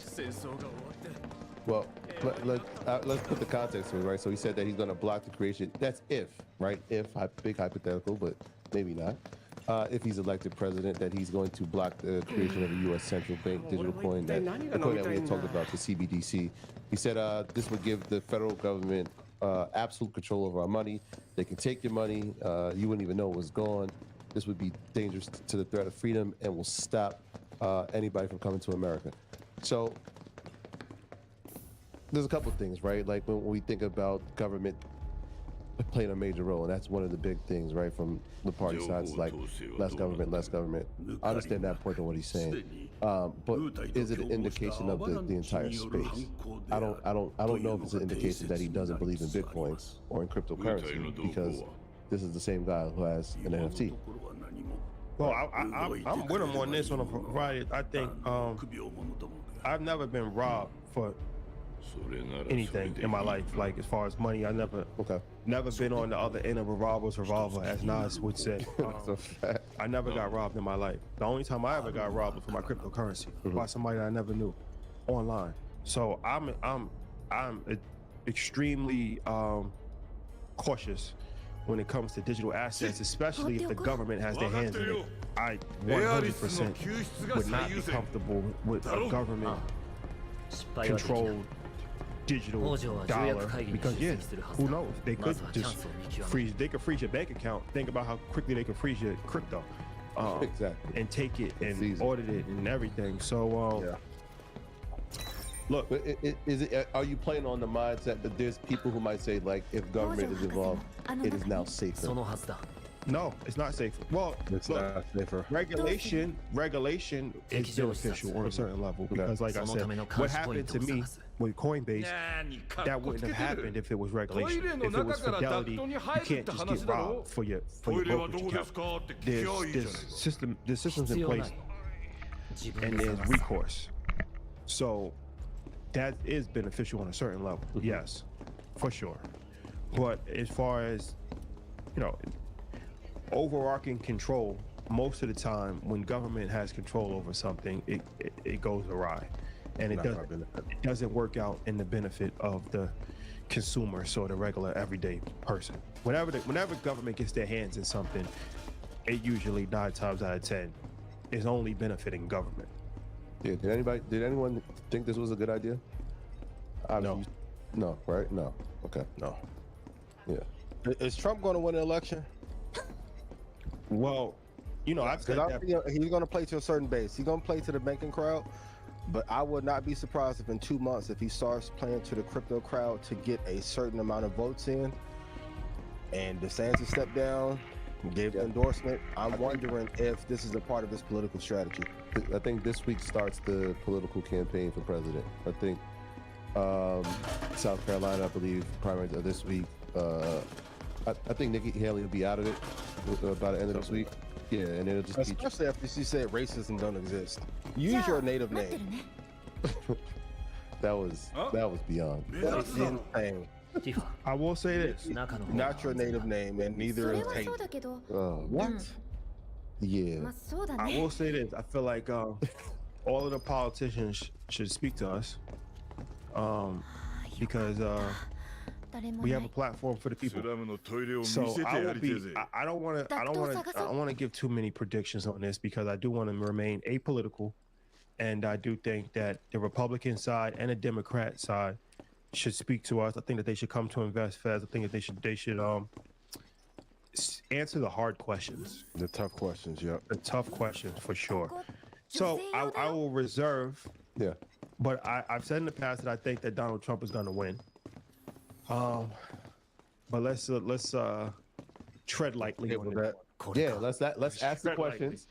[SPEAKER 3] Well, let's put the context to it, right? So he said that he's going to block the creation. That's if, right? If, big hypothetical, but maybe not. If he's elected president, that he's going to block the creation of a U.S. central bank digital coin, the coin that we had talked about, the CBDC. He said this would give the federal government absolute control over our money. They can take your money. You wouldn't even know it was gone. This would be dangerous to the threat of freedom and will stop anybody from coming to America. So there's a couple of things, right? Like when we think about government playing a major role, and that's one of the big things, right? From the party sides, like less government, less government. I understand that point of what he's saying, but is it an indication of the entire space? I don't know if it's an indication that he doesn't believe in Bitcoin or in cryptocurrency, because this is the same guy who has an NFT.
[SPEAKER 1] Well, I'm with him on this on a variety. I think I've never been robbed for anything in my life, like as far as money. I never been on the other end of a robber's revolver, as Nas would say. I never got robbed in my life. The only time I ever got robbed was for my cryptocurrency by somebody that I never knew online. So I'm extremely cautious when it comes to digital assets, especially if the government has their hands in it. I 100% would not be comfortable with a government controlled digital dollar, because who knows? They could just freeze. They could freeze your bank account. Think about how quickly they could freeze your crypto,
[SPEAKER 3] Exactly,
[SPEAKER 1] and take it and audit it and everything. So, look,
[SPEAKER 3] but are you playing on the mindset that there's people who might say, like, if government is involved, it is now safer?
[SPEAKER 1] No, it's not safe. Well,
[SPEAKER 2] It's
[SPEAKER 1] look,
[SPEAKER 2] not safer.
[SPEAKER 1] regulation is beneficial on a certain level because, like I said, what happened to me with Coinbase, that wouldn't have happened if it was regulation. If it was Fidelity, you can't just get robbed for your brokerage account. There's systems in place, and there's recourse. So that is beneficial on a certain level. Yes, for sure. But as far as, you know, overarching control, most of the time when government has control over something, it goes awry, and it doesn't work out in the benefit of the consumer, so the regular everyday person. Whenever government gets their hands in something, it usually 9 times out of 10 is only benefiting government.
[SPEAKER 3] Yeah. Did anyone think this was a good idea?
[SPEAKER 2] No.
[SPEAKER 3] No. Right? No. Okay.
[SPEAKER 2] No.
[SPEAKER 3] Yeah.
[SPEAKER 2] Is Trump going to win the election?
[SPEAKER 1] Well, you know, I've said that.
[SPEAKER 2] He's going to play to a certain base. He's going to play to the banking crowd, but I would not be surprised if in 2 months, if he starts playing to the crypto crowd to get a certain amount of votes in, and DeSantis stepped down, gave the endorsement. I'm wondering if this is a part of his political strategy.
[SPEAKER 3] I think this week starts the political campaign for president. I think South Carolina, I believe, primaries are this week. I think Nikki Haley will be out of it by the end of this week. Yeah, and it'll just
[SPEAKER 2] especially after she said racism don't exist. Use your native name.
[SPEAKER 3] That was beyond.
[SPEAKER 2] That is insane.
[SPEAKER 1] I will say this.
[SPEAKER 2] Not your native name, and neither is hate. What?
[SPEAKER 3] Yeah.
[SPEAKER 1] I will say this. I feel like all of the politicians should speak to us, because we have a platform for the people. So I don't want to give too many predictions on this because I do want to remain apolitical, and I do think that the Republican side and the Democrat side should speak to us. I think that they should come to InvestFest. I think that they should answer the hard questions,
[SPEAKER 2] the tough questions. Yeah,
[SPEAKER 1] the tough questions for sure. So I will reserve.
[SPEAKER 3] Yeah,
[SPEAKER 1] but I've said in the past that I think that Donald Trump is going to win. But let's tread lightly on that.
[SPEAKER 3] Yeah, let's ask the questions.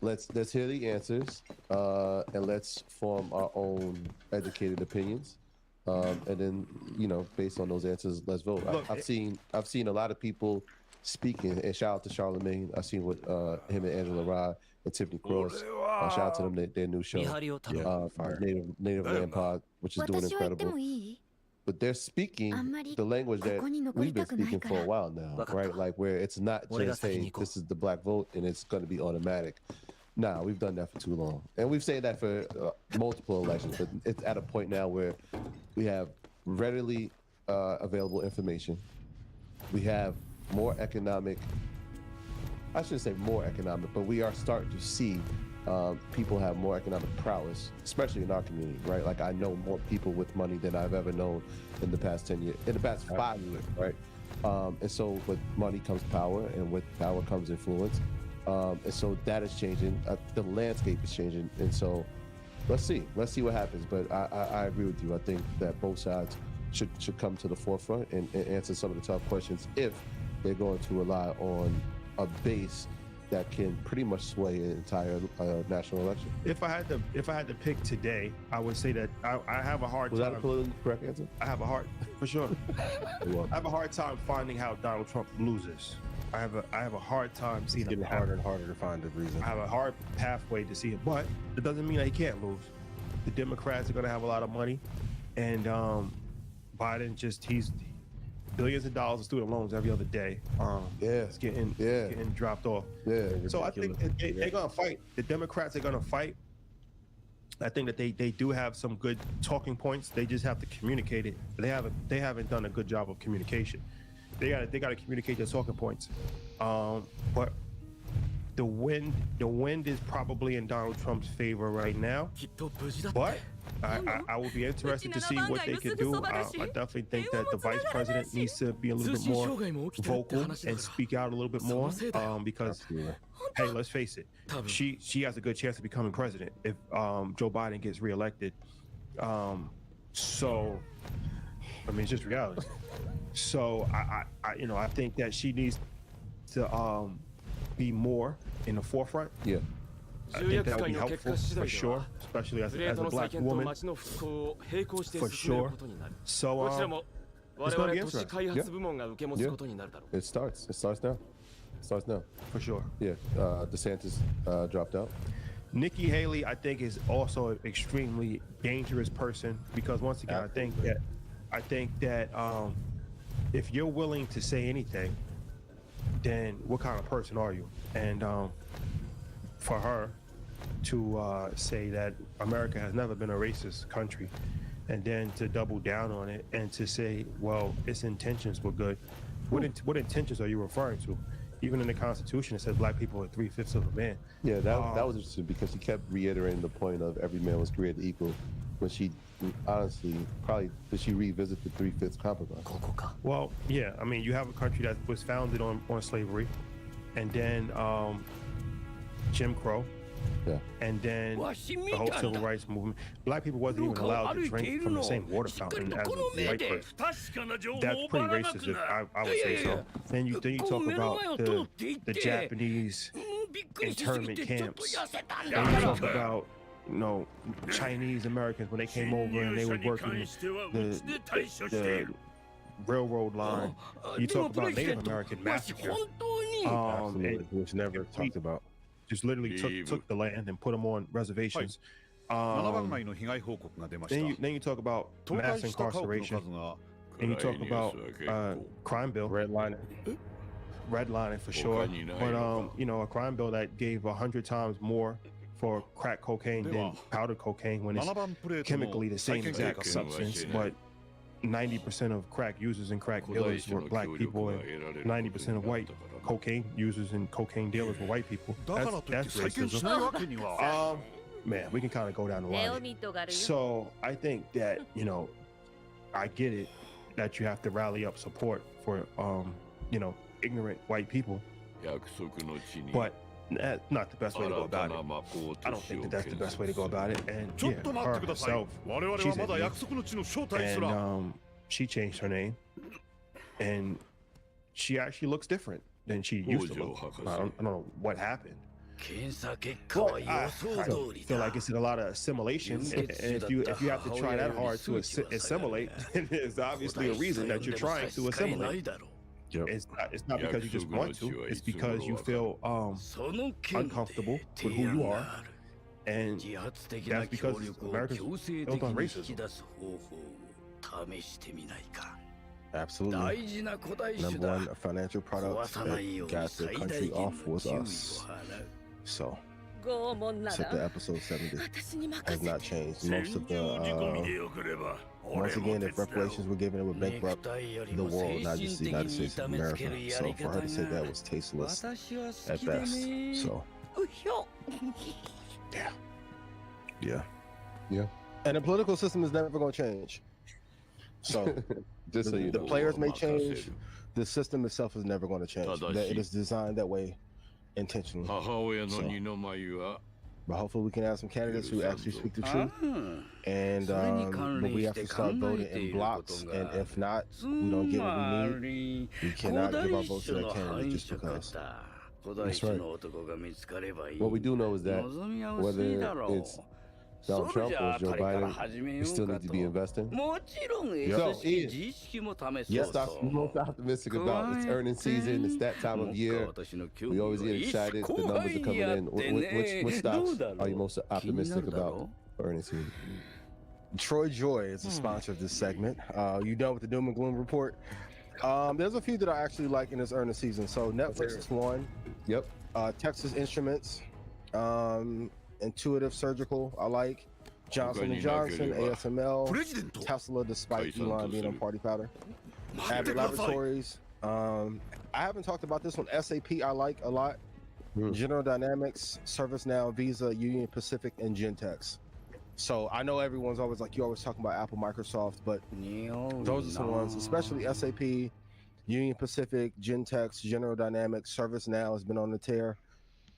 [SPEAKER 3] Let's hear the answers, and let's form our own educated opinions. And then, you know, based on those answers, let's vote.
[SPEAKER 1] Look,
[SPEAKER 3] I've seen a lot of people speaking, and shout out to Charlemagne. I've seen what him and Angela Rye and Tiffany Cross. Shout out to them, their new show, Native Land Pod, which is doing incredible. But they're speaking the language that we've been speaking for a while now, right? Like where it's not just, hey, this is the black vote and it's going to be automatic. Nah, we've done that for too long. And we've said that for multiple elections, but it's at a point now where we have readily available information. We have more economic, I shouldn't say more economic, but we are starting to see people have more economic prowess, especially in our community, right? Like I know more people with money than I've ever known in the past 10 years, in the past 5 years, right? And so with money comes power, and with power comes influence. And so that is changing. The landscape is changing. And so let's see what happens. But I agree with you. I think that both sides should come to the forefront and answer some of the tough questions if they're going to rely on a base that can pretty much sway an entire national election.
[SPEAKER 1] If I had to pick today, I would say that I have a hard time.
[SPEAKER 3] Was that a politically correct answer?
[SPEAKER 1] I have a hard, for sure. I have a hard time finding how Donald Trump loses. I have a hard time seeing
[SPEAKER 2] it. Getting harder and harder to find a reason.
[SPEAKER 1] I have a hard pathway to see it, but it doesn't mean that he can't lose. The Democrats are going to have a lot of money, and Biden he's billions of dollars of student loans every other day. It's getting dropped off.
[SPEAKER 3] Yeah.
[SPEAKER 1] So I think they're gonna fight. The Democrats are gonna fight. I think that they do have some good talking points. They just have to communicate it. They haven't done a good job of communication. They gotta communicate their talking points. But the wind is probably in Donald Trump's favor right now. But I will be interested to see what they can do. I definitely think that the vice president needs to be a little bit more vocal and speak out a little bit more, because, hey, let's face it, she has a good chance of becoming president if Joe Biden gets reelected. So, I mean, it's just reality. So I think that she needs to be more in the forefront,
[SPEAKER 3] Yeah.
[SPEAKER 1] I think that would be helpful for sure, especially as a black woman. For sure. So it's going to be interesting.
[SPEAKER 3] It starts now.
[SPEAKER 1] For sure.
[SPEAKER 3] Yeah. DeSantis dropped out.
[SPEAKER 1] Nikki Haley, I think, is also an extremely dangerous person because once again, I think that if you're willing to say anything, then what kind of person are you? And for her to say that America has never been a racist country, and then to double down on it and to say, well, its intentions were good. What intentions are you referring to? Even in the Constitution, it says black people are 3/5 of a man.
[SPEAKER 3] Yeah, that was interesting because she kept reiterating the point of every man was created equal. When she honestly probably did she revisit the 3/5 compromise?
[SPEAKER 1] Well, yeah, I mean, you have a country that was founded on slavery, and then Jim Crow.
[SPEAKER 3] Yeah.
[SPEAKER 1] And then the whole civil rights movement. Black people wasn't even allowed to drink from the same water fountain as a white person. That's pretty racist, if I would say so. Then you talk about the Japanese internment camps. And you talk about, you know, Chinese Americans when they came over and they were working the railroad line. You talk about Native American massacre.
[SPEAKER 2] Which never talked about.
[SPEAKER 1] Just literally took the land and put them on reservations. Then you talk about mass incarceration, and you talk about crime bill, redlining for sure. But you know, a crime bill that gave 100 times more for crack cocaine than powdered cocaine when it's chemically the same exact substance, but 90% of crack users and crack dealers were black people, and 90% of white cocaine users and cocaine dealers were white people. That's racism. Man, we can kind of go down the line. So I think that, you know, I get it that you have to rally up support for, you know, ignorant white people, but that's not the best way to go about it. I don't think that that's the best way to go about it. And yeah, her herself, she's Indian, and she changed her name, and she actually looks different than she used to look. I don't know what happened. Well, I feel like it's a lot of assimilation, and if you have to try that hard to assimilate, there's obviously a reason that you're trying to assimilate. Yep. It's not because you just want to. It's because you feel uncomfortable with who you are, and that's because America's built on racism.
[SPEAKER 2] Absolutely. Number one financial product that got the country off was us. So, except the episode 70 has not changed. Most of the once again, if reparations were given, it would bankrupt the world, not just the United States of America. So for her to say that was tasteless at best. So, yeah. And the political system is never going to change. So,
[SPEAKER 3] just so you
[SPEAKER 2] the
[SPEAKER 3] know,
[SPEAKER 2] players may change, the system itself is never going to change. It is designed that way intentionally. So, but hopefully we can have some candidates who actually speak the truth. And but we have to start voting in blocks. And if not, we don't get what we need. We cannot give our votes to that candidate just because.
[SPEAKER 3] That's right. What we do know is that whether it's Donald Trump or Joe Biden, we still need to be investing. So, Ian, yes, we're most optimistic about it's earnings season. It's that time of year. We always get excited. The numbers are coming in. Which stocks are you most optimistic about for earnings season?
[SPEAKER 2] Troy Joy is the sponsor of this segment. You done with the doom and gloom report? There's a few that I actually like in this earnings season. So Netflix is one.
[SPEAKER 3] Yep.
[SPEAKER 2] Texas Instruments. Intuitive Surgical, I like. Johnson & Johnson, ASML, Tesla, despite Elon being on party powder. Abbott Laboratories. I haven't talked about this one. SAP, I like a lot. General Dynamics, ServiceNow, Visa, Union Pacific, and Gentex. So I know everyone's always like, you always talking about Apple, Microsoft, but those are some ones, especially SAP, Union Pacific, Gentex, General Dynamics, ServiceNow has been on the tear.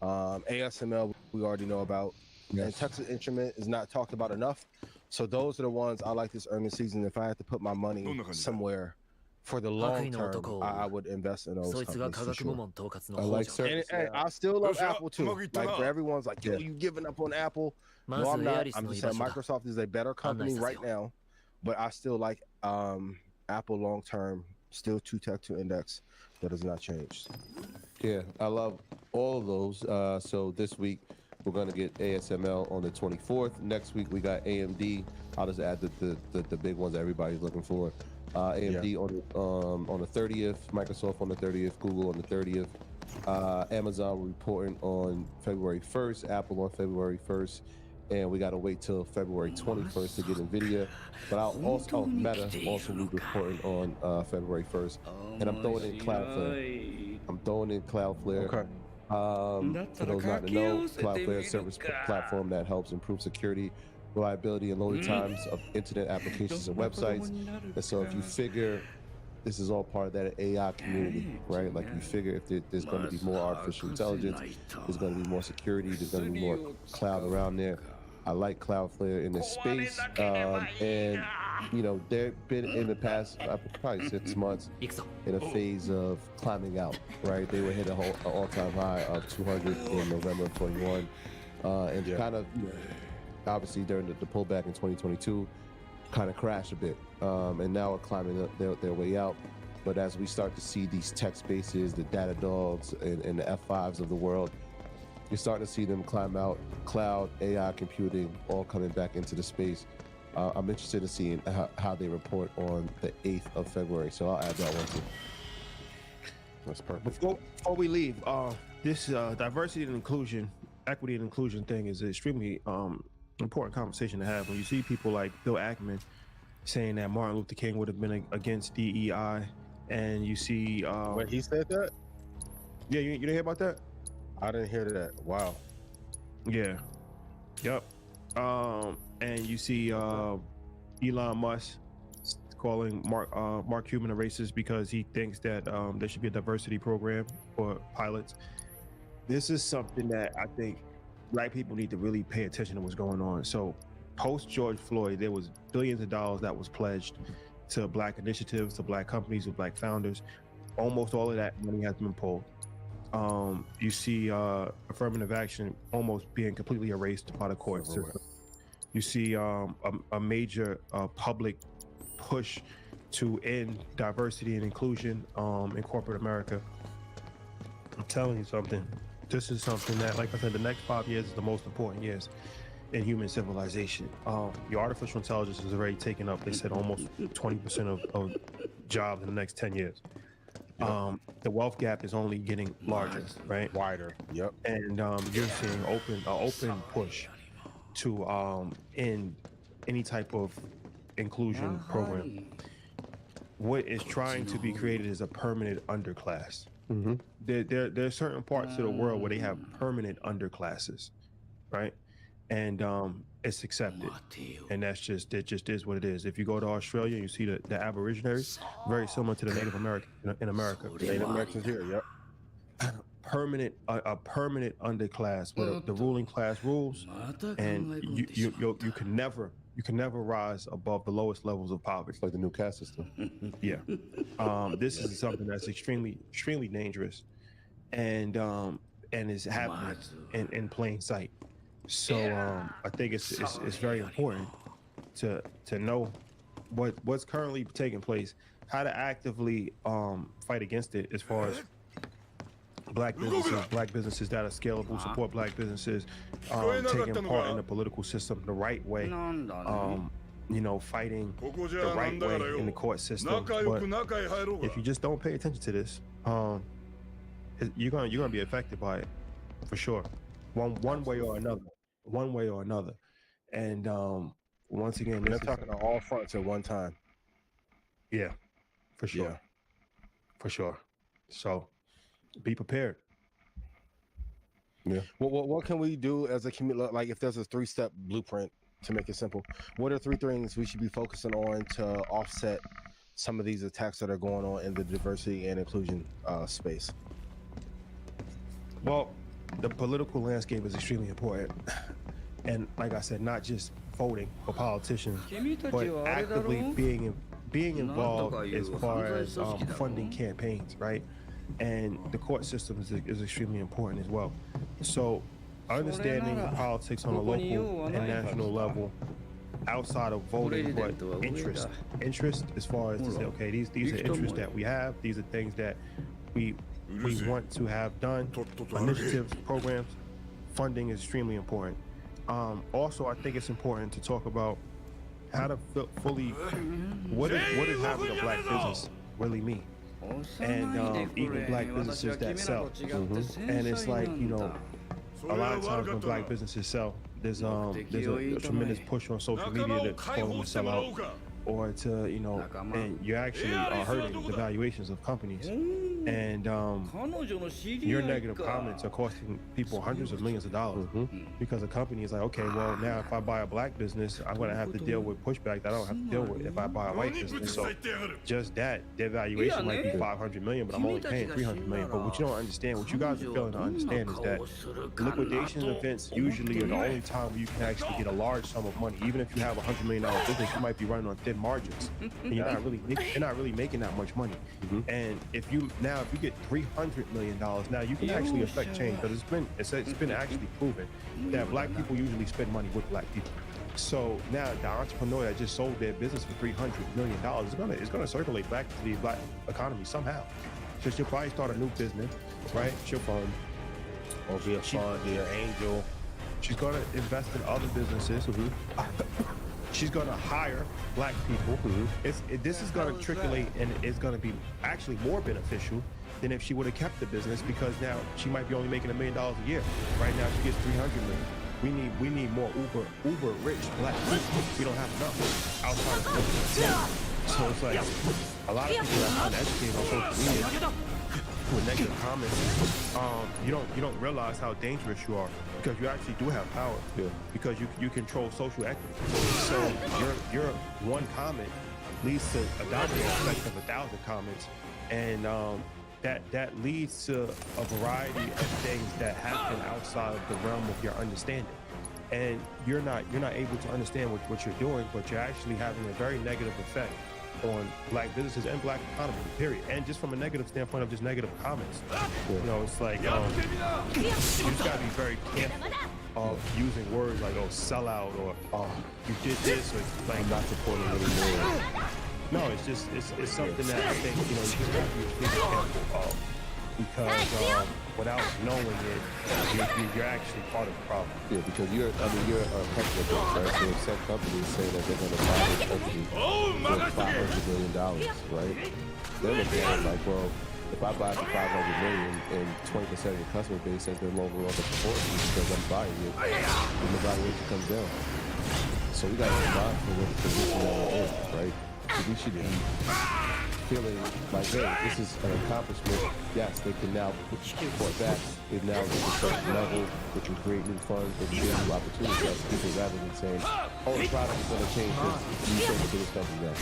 [SPEAKER 2] ASML we already know about. Yes. And Texas Instrument is not talked about enough. So those are the ones I like this earnings season. If I had to put my money somewhere for the long term, I would invest in those companies for sure.
[SPEAKER 3] I like certain.
[SPEAKER 2] And I still love Apple too. Like for everyone's like, yo, you giving up on Apple? No, I'm not. I'm just saying Microsoft is a better company right now, but I still like Apple long term. Still 2 tech 2 index. That has not changed.
[SPEAKER 3] Yeah, I love all of those. So this week we're gonna get ASML on the 24th. Next week we got AMD. I'll just add the big ones that everybody's looking for. AMD on the 30th, Microsoft on the 30th, Google on the 30th, Amazon reporting on February 1st, Apple on February 1st, and we got to wait till February 21st to get NVIDIA. But I'll also Meta also be reporting on February 1st, and I'm throwing in Cloudflare.
[SPEAKER 2] Okay.
[SPEAKER 3] For those not to know, Cloudflare is a service platform that helps improve security, reliability, and loading times of internet applications and websites. And so if you figure this is all part of that AI community, right? Like you figure if there's going to be more artificial intelligence, there's going to be more security, there's going to be more cloud around there. I like Cloudflare in this space, and you know they've been in the past probably 6 months in a phase of climbing out, right? They were hit an all-time high of 200 in November of 21, and kind of obviously during the pullback in 2022 kind of crashed a bit, and now are climbing their way out. But as we start to see these tech spaces, the Datadogs and the F5s of the world, you're starting to see them climb out. Cloud, AI computing, all coming back into the space. I'm interested in seeing how they report on the 8th of February. So I'll add that one too. That's perfect.
[SPEAKER 1] Before we leave, this diversity and inclusion, equity and inclusion thing is an extremely important conversation to have. When you see people like Bill Ackman saying that Martin Luther King would have been against DEI, and you see
[SPEAKER 2] when he said that,
[SPEAKER 1] yeah, you didn't hear about that?
[SPEAKER 2] I didn't hear that. Wow.
[SPEAKER 1] Yeah. Yep. And you see Elon Musk calling Mark Cuban a racist because he thinks that there should be a diversity program for pilots. This is something that I think Black people need to really pay attention to what's going on. So post George Floyd, there was billions of dollars that was pledged to Black initiatives, to Black companies, to Black founders. Almost all of that money has been pulled. You see affirmative action almost being completely erased by the court system. You see a major public push to end diversity and inclusion in corporate America. I'm telling you something. This is something that, like I said, the next 5 years is the most important years in human civilization. Your artificial intelligence is already taking up, they said, almost 20% of jobs in the next 10 years. The wealth gap is only getting larger, right?
[SPEAKER 2] Wider. Yep.
[SPEAKER 1] And you're seeing open push to end any type of inclusion program. What is trying to be created is a permanent underclass.
[SPEAKER 3] Mm-hmm.
[SPEAKER 1] There are certain parts of the world where they have permanent underclasses, right? And it's accepted, and it just is what it is. If you go to Australia, you see the Aborigines, very similar to the Native American in America.
[SPEAKER 2] Native Americans here, yep.
[SPEAKER 1] A permanent underclass where the ruling class rules, and you can never rise above the lowest levels of poverty.
[SPEAKER 3] It's like the new caste system.
[SPEAKER 1] Yeah. This is something that's extremely dangerous, and is happening in plain sight. So I think it's very important to know what's currently taking place, how to actively fight against it as far as black businesses that are scalable, support black businesses, taking part in the political system the right way, fighting the right way in the court system. But if you just don't pay attention to this, you're gonna be affected by it for sure, one way or another. And once again,
[SPEAKER 2] they're talking on all fronts at one time.
[SPEAKER 1] Yeah, for sure. Yeah. For sure. So be prepared.
[SPEAKER 2] Yeah. What can we do as a community? Like, if there's a 3-step blueprint to make it simple, what are 3 things we should be focusing on to offset some of these attacks that are going on in the diversity and inclusion space?
[SPEAKER 1] Well, the political landscape is extremely important. And like I said, not just voting for politicians, but actively being being involved as far as funding campaigns, right? And the court system is extremely important as well. So understanding the politics on a local and national level outside of voting, but interest as far as to say, okay, these are interests that we have, these are things that we want to have done, initiatives, programs, funding is extremely important. Also, I think it's important to talk about how to fully, what is having a black business really mean? And even black businesses that sell. And it's like, you know, a lot of times when black businesses sell, there's a tremendous push on social media to call them to sell out, or to, you know, and you actually are hurting the valuations of companies. And your negative comments are costing people hundreds of millions of dollars because a company is like, okay, well, now if I buy a black business, I'm going to have to deal with pushback that I don't have to deal with if I buy a white business. So just that, their valuation might be 500 million, but I'm only paying 300 million. But what you don't understand, what you guys are failing to understand is that liquidation events usually are the only time where you can actually get a large sum of money. Even if you have $100 million business, you might be running on thin margins, and you're not really making that much money. And if you get $300 million, now you can actually affect change, because it's been actually proven that black people usually spend money with black people. So now the entrepreneur that just sold their business for $300 million is gonna circulate back to the black economy somehow. So she'll probably start a new business, right? She'll fund, or be a fund, be an angel. She's gonna invest in other businesses. She's going to hire black people. This is going to triculate, and it's going to be actually more beneficial than if she would have kept the business, because now she might be only making $1 million a year. Right now she gets 300 million. We need more uber rich black people. We don't have enough outside of business. So it's like a lot of people that are uneducated on social media with negative comments, you don't realize how dangerous you are, because you actually do have power. Because you control social equity. So your one comment leads to a domino effect of 1,000 comments, and that leads to a variety of things that happen outside of the realm of your understanding. And you're not able to understand what you're doing, but you're actually having a very negative effect on black businesses and black economy, period. And just from a negative standpoint of just negative comments, you know, it's like you just gotta be very careful of using words like, oh, sell out, or oh, you did this, or like, I'm not supporting anymore. No, it's something that I think, you know, you just gotta be extremely careful of, because without knowing it, you're actually part of the problem.
[SPEAKER 3] Yeah, because you're a customer base, right? So if some companies say that they're going to buy this company for $500 million, right? They're looking at it like, well, if I buy for $500 million and 20% of the customer base says they're no longer supporting me because I'm buying it, then the valuation comes down. So we got to be mindful of the position that we're in, right? So we should be feeling like, hey, this is an accomplishment. Yes, they can now support that. They've now reached a certain level, which will create new funds, which will create new opportunities for people, rather than saying, oh, the product is going to change this. You send it to this company now.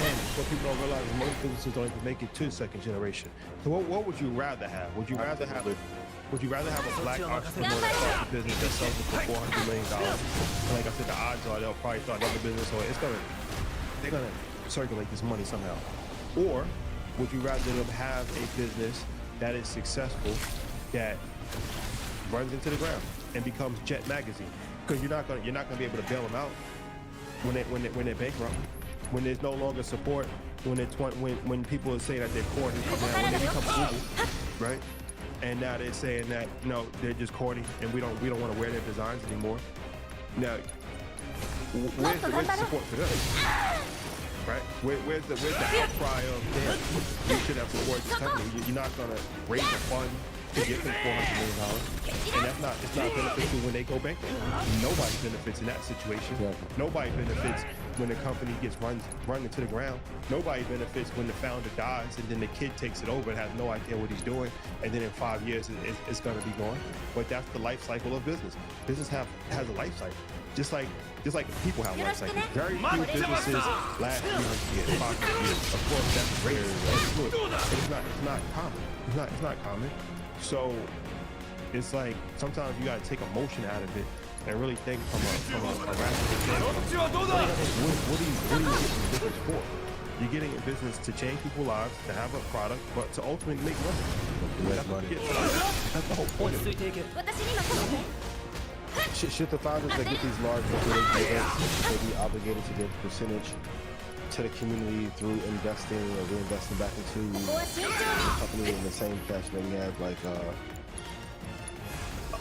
[SPEAKER 1] And what people don't realize is most businesses don't even make it to second generation. So what would you rather have? Would you rather have a black entrepreneur that starts a business that sells it for $400 million? And like I said, the odds are they'll probably start another business, or they're gonna circulate this money somehow. Or would you rather them have a business that is successful, that runs into the ground and becomes Jet Magazine? Because you're not gonna be able to bail them out when they're bankrupt, when there's no longer support, when people are saying that they're corny, when they become Google, right? And now they're saying that no, they're just corny, and we don't want to wear their designs anymore. Now, where's the support for them? Right? Where's the outcry of, damn, you should have supported this company? You're not gonna raise a fund to get them $400 million, and it's not beneficial when they go bankrupt. Nobody benefits in that situation. Nobody benefits when the company gets run into the ground. Nobody benefits when the founder dies and then the kid takes it over and has no idea what he's doing, and then in 5 years it's gonna be gone. But that's the life cycle of business. Business has a life cycle. Just like people have life cycles. Very few businesses last 300 years, 500 years. Of course, that's great. It's not common. It's not common. So it's like sometimes you gotta take emotion out of it and really think from a rational standpoint. What are you getting this for? You're getting in business to change people's lives, to have a product, but to ultimately make money. That's the whole point of it.
[SPEAKER 2] Should the founders that get these large corporation events they be obligated to give a percentage to the community through investing or reinvesting back into the company in the same fashion that we have like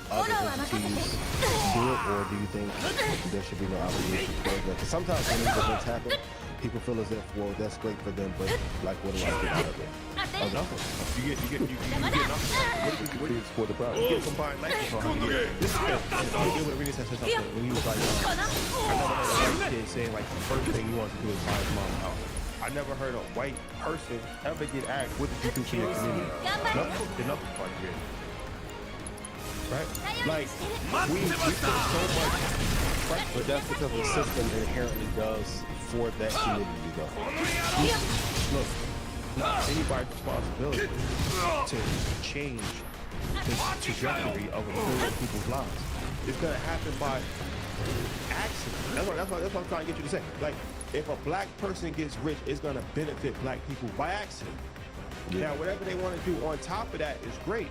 [SPEAKER 2] other entities do it, or do you think there should be no obligation for that? Because sometimes when these events happen, people feel as if, well, that's great for them, but like, what do I get out of it?
[SPEAKER 1] Nothing. You get nothing. What do you for the product? You get combined license. This is it. I deal with Arena said something when he was like, I never heard a white kid saying like the first thing he wants to do is buy his mom's house. I never heard a white person ever get asked, what did you do for your community? Nothing. Did nothing for your community. Right? Like, we put so much, right?
[SPEAKER 2] But that's because the system inherently does for that community, though.
[SPEAKER 1] Look, not anybody's responsibility to change the trajectory of a million people's lives. It's gonna happen by accident. That's what I'm trying to get you to say. Like, if a black person gets rich, it's gonna benefit black people by accident. Yeah. Now, whatever they want to do on top of that is great.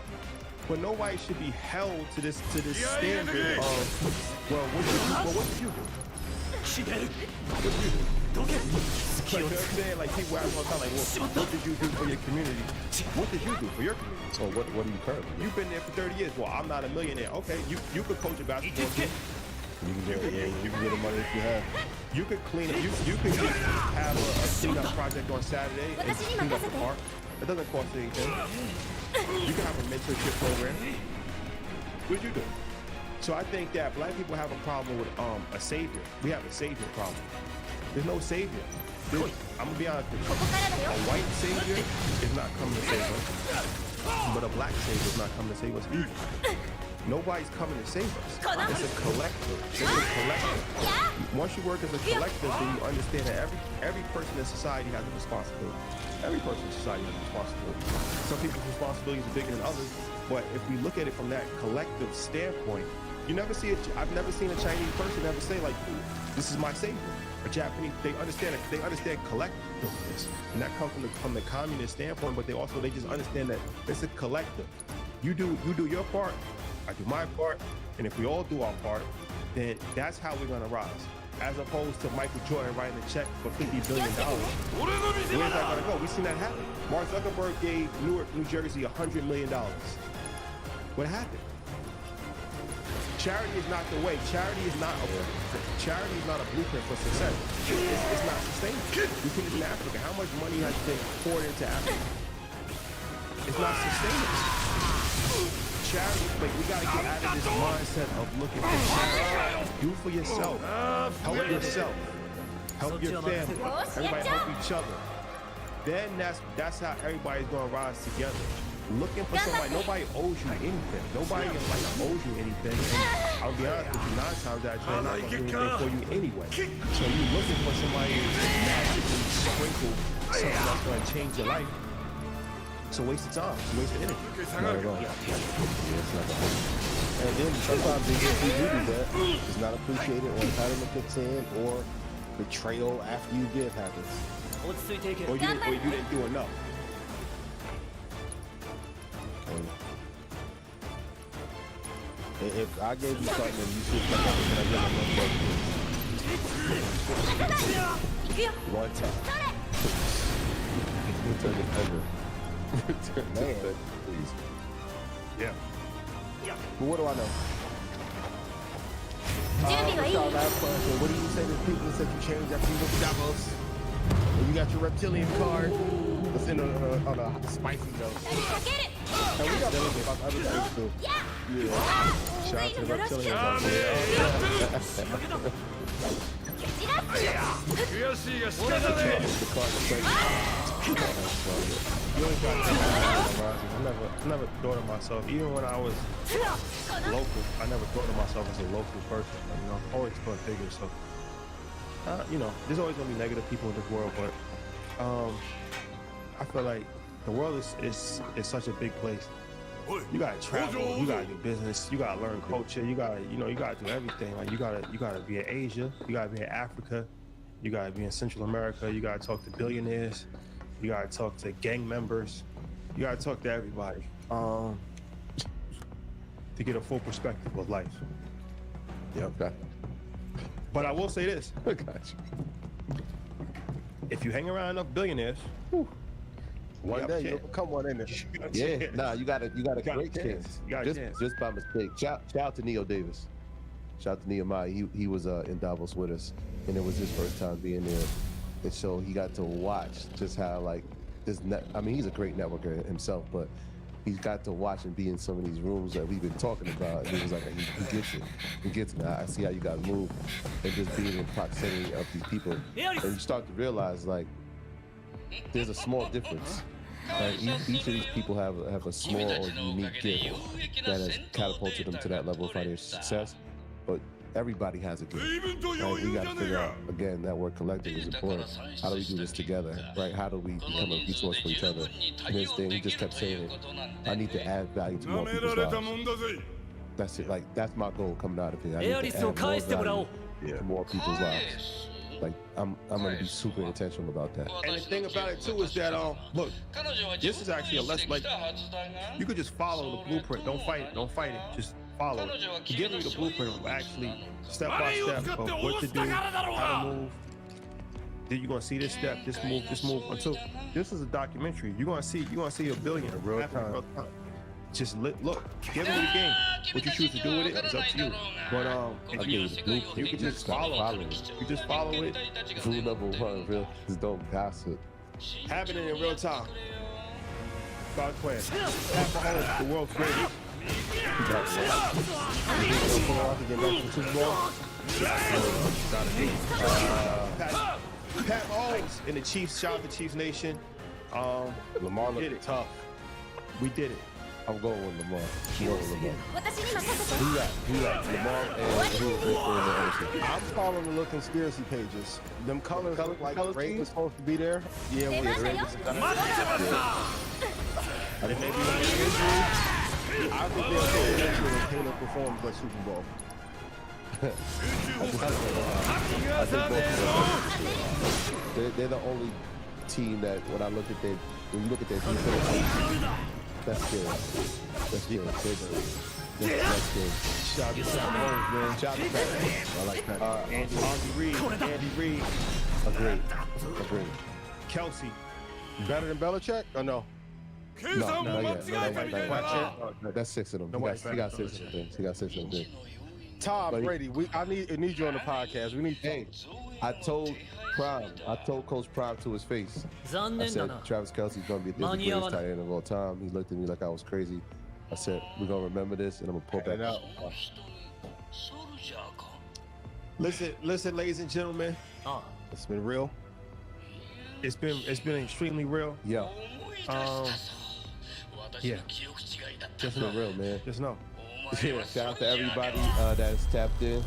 [SPEAKER 1] But nobody should be held to this standard of, well, what did you do? What did you do? Like, you know what I'm saying? Like, people ask all the time, like, well, what did you do for your community? What did you do for your community?
[SPEAKER 2] So what are you currently doing?
[SPEAKER 1] You've been there for 30 years. Well, I'm not a millionaire. Okay, you could coach a basketball team.
[SPEAKER 2] You can get the money if you have.
[SPEAKER 1] You could clean up. You could have a cleanup project on Saturday and clean up the park. It doesn't cost anything. You can have a mentorship program. What did you do? So I think that black people have a problem with a savior. We have a savior problem. There's no savior. I'm gonna be honest with you. A white savior is not coming to save us, but a black savior is not coming to save us either. Nobody's coming to save us. It's a collective. It's a collective. Once you work as a collective, then you understand that every person in society has a responsibility. Every person in society has a responsibility. Some people's responsibilities are bigger than others, but if we look at it from that collective standpoint, you never see it. I've never seen a Chinese person ever say like, "This is my savior." A Japanese, they understand collectiveness, and that comes from the communist standpoint. But they just understand that it's a collective. You do your part, I do my part, and if we all do our part, then that's how we're gonna rise. As opposed to Michael Jordan writing a check for $50 billion. Where's that gonna go? We've seen that happen. Mark Zuckerberg gave Newark, New Jersey $100 million. What happened? Charity is not the way. Charity is not a blueprint for success. It's not sustainable. You put it in Africa. How much money has been poured into Africa? It's not sustainable. Charity, like, we gotta get out of this mindset of looking for charity. Do for yourself. Help yourself. Help your family. Everybody help each other. Then that's how everybody's gonna rise together. Looking for somebody, nobody owes you anything. Nobody in life owes you anything. And I'll be honest with you, 9 times out of 10, I'm not gonna do anything for you anyway. So you're looking for somebody to magically sprinkle something that's gonna change your life. It's a waste of time. It's a waste of energy.
[SPEAKER 2] Not at all. And then sometimes if you do that, it's not appreciated, or entitlement kicks in, or betrayal after you give happens.
[SPEAKER 1] Or you didn't do enough.
[SPEAKER 2] If I gave you something and you should come up and I give them one time.
[SPEAKER 3] Return the favor. Return the favor, please.
[SPEAKER 1] Yeah.
[SPEAKER 2] But what do I know? Last question. What do you say to people that said you changed after you went to Davos? And you got your reptilian card. That's in on a spicy note. And we got to look about other things too. Yeah. Shout out to the reptilians out there.
[SPEAKER 1] I never thought of myself, even when I was local, I never thought of myself as a local person. Like, you know, I've always thought bigger. So, you know, there's always gonna be negative people in this world, but I feel like the world is such a big place. You gotta travel, you gotta do business, you gotta learn culture, you gotta do everything. Like you gotta be in Asia, you gotta be in Africa, You gotta be in Central America. You gotta talk to billionaires. You gotta talk to gang members. You gotta talk to everybody to get a full perspective of life.
[SPEAKER 3] Yeah, okay.
[SPEAKER 1] But I will say this:
[SPEAKER 3] I got you.
[SPEAKER 1] if you hang around enough billionaires,
[SPEAKER 2] One day you'll become one, ain't it?
[SPEAKER 3] Yeah, nah, you got a
[SPEAKER 1] got a
[SPEAKER 3] great
[SPEAKER 1] chance.
[SPEAKER 3] chance.
[SPEAKER 1] You got a chance.
[SPEAKER 3] Just by mistake. Shout out to Neo Davis. Shout out to Nehemiah. He was in Davos with us, and it was his first time being there, and so he got to watch just how like this. I mean, he's a great networker himself, but he's got to watch and be in some of these rooms that we've been talking about. And he was like, he gets it. He gets it. I see how you guys move, and just being in proximity of these people, and you start to realize like there's a small difference. Like each of these people have a small or unique gift that has catapulted them to that level of financial success. But everybody has a gift. Right? We got to figure out again that word collective is important. How do we do this together? Right? How do we become a resource for each other? And this thing, he just kept saying, I need to add value to more people's lives. That's it. Like that's my goal coming out of here. I need to add more value to more people's lives. Like I'm gonna be super intentional about that.
[SPEAKER 1] And the thing about it too is that look, this is actually a less like you could just follow the blueprint. Don't fight it. Don't fight it. Just follow it. Giving you the blueprint of actually step by step of what to do, how to move. Then you're gonna see this step, this move, until this is a documentary. You're gonna see a billion in real time. Just look, give me the game. What you choose to do with it is up to you. But you can just follow it. You just follow it.
[SPEAKER 3] Rule number one, real is don't pass it.
[SPEAKER 1] Having it in real time. God plan. Pat Mahomes, the world's greatest. Pat Mahomes in the Chiefs. Shout out to Chiefs Nation.
[SPEAKER 3] Lamar
[SPEAKER 1] did it tough. We did it.
[SPEAKER 3] I'm going with Lamar. Who got Lamar and who in the NFC?
[SPEAKER 2] I'm following the little conspiracy pages. Them colors look like Ray was supposed to be there. Yeah, we had Ray was supposed to be there. And maybe like injury. I think they'll say injury when Taylor performs at Super Bowl.
[SPEAKER 3] I think both of them. They're the only team that when you look at their defense, that's good. That's good. That's good.
[SPEAKER 1] Shout out to Pat Mahomes, man. Shout out to Pat.
[SPEAKER 3] I like that.
[SPEAKER 1] Andy Reid.
[SPEAKER 3] Agreed.
[SPEAKER 1] Kelsey.
[SPEAKER 2] Better than Belichick or no?
[SPEAKER 3] No, not yet. That's 6 of them. He got 6 of them.
[SPEAKER 2] Tom Brady, I need you on the podcast. We need.
[SPEAKER 3] Hey, I told Coach Prime to his face. I said Travis Kelce's gonna be the greatest tight end of all time. He looked at me like I was crazy. I said we're gonna remember this, and I'm gonna pull back out.
[SPEAKER 1] Listen, ladies and gentlemen.
[SPEAKER 2] It's been real.
[SPEAKER 1] It's been extremely real.
[SPEAKER 3] Yeah.
[SPEAKER 1] Yeah.
[SPEAKER 3] Just know, real, man.
[SPEAKER 1] Just know.
[SPEAKER 3] Yeah, shout out to everybody that's tapped in.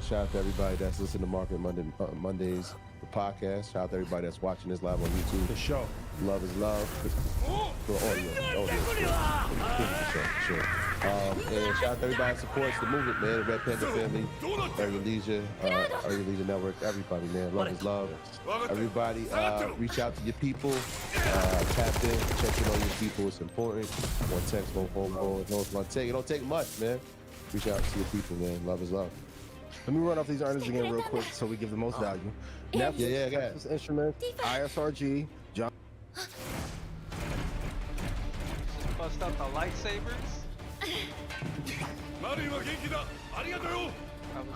[SPEAKER 3] Shout out to everybody that's listening to Market Mondays, the podcast. Shout out to everybody that's watching this live on YouTube.
[SPEAKER 1] The show.
[SPEAKER 3] Love is love. For audio. Sure. And shout out to everybody that supports the movement, man. The Red Panda family, Area Leisure Network, everybody, man. Love is love. Everybody, reach out to your people. Tap in, check in on your people. It's important. One text, one phone call. It don't take much, man. Reach out to your people, man. Love is love.
[SPEAKER 2] Let me run off these earnings again real quick so we give the most value. Netflix, Texas Instruments, ISRG, John.
[SPEAKER 4] Bust out the lightsabers. I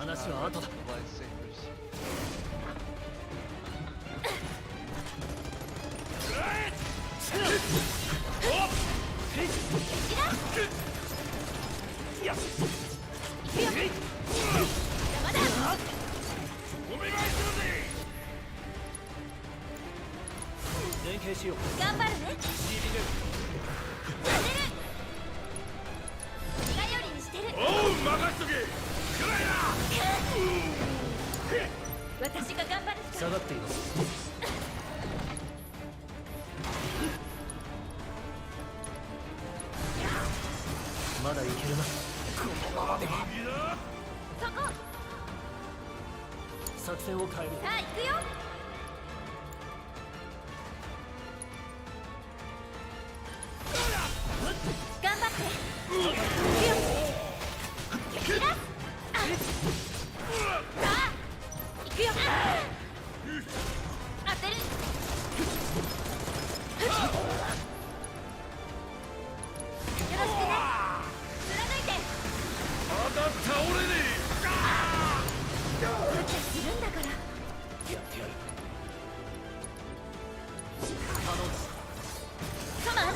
[SPEAKER 4] was not the lightsabers.
[SPEAKER 5] 作戦を変える。
[SPEAKER 6] さあ行くよ。頑張って。行くよ。キラッ。さあ行くよ。当てる。よろしくね。貫いて。
[SPEAKER 7] まだ倒れね
[SPEAKER 6] 無茶するんだから。
[SPEAKER 5] やってやる。
[SPEAKER 6] カマン、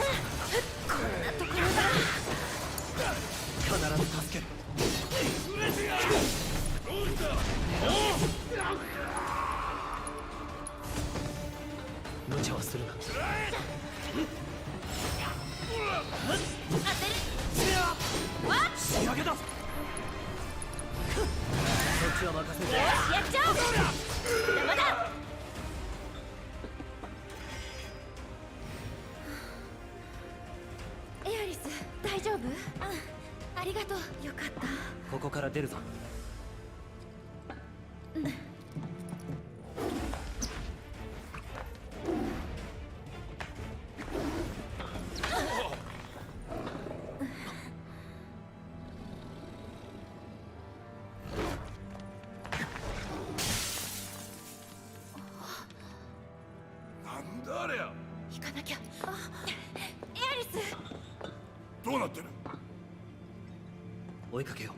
[SPEAKER 6] こんなところだ。
[SPEAKER 5] 必ず助ける。無茶はするな。
[SPEAKER 6] 当てる。わっ。
[SPEAKER 5] 仕上げだ。そっちは任せる。
[SPEAKER 6] よし、やっちゃおう。まだ。エアリス、大丈夫？ありがとう。よかった。
[SPEAKER 5] ここから出るぞ。
[SPEAKER 7] え。なんだあれや。
[SPEAKER 6] 行かなきゃ。エアリス。
[SPEAKER 7] どうなってる。
[SPEAKER 5] 追いかけよう。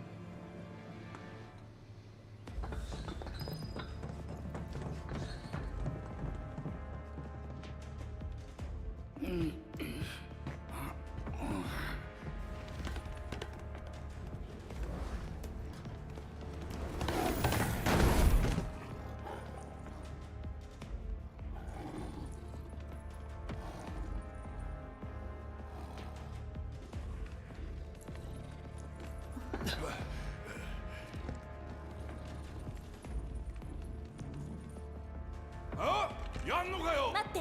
[SPEAKER 7] あ、やんのかよ。
[SPEAKER 6] 待って。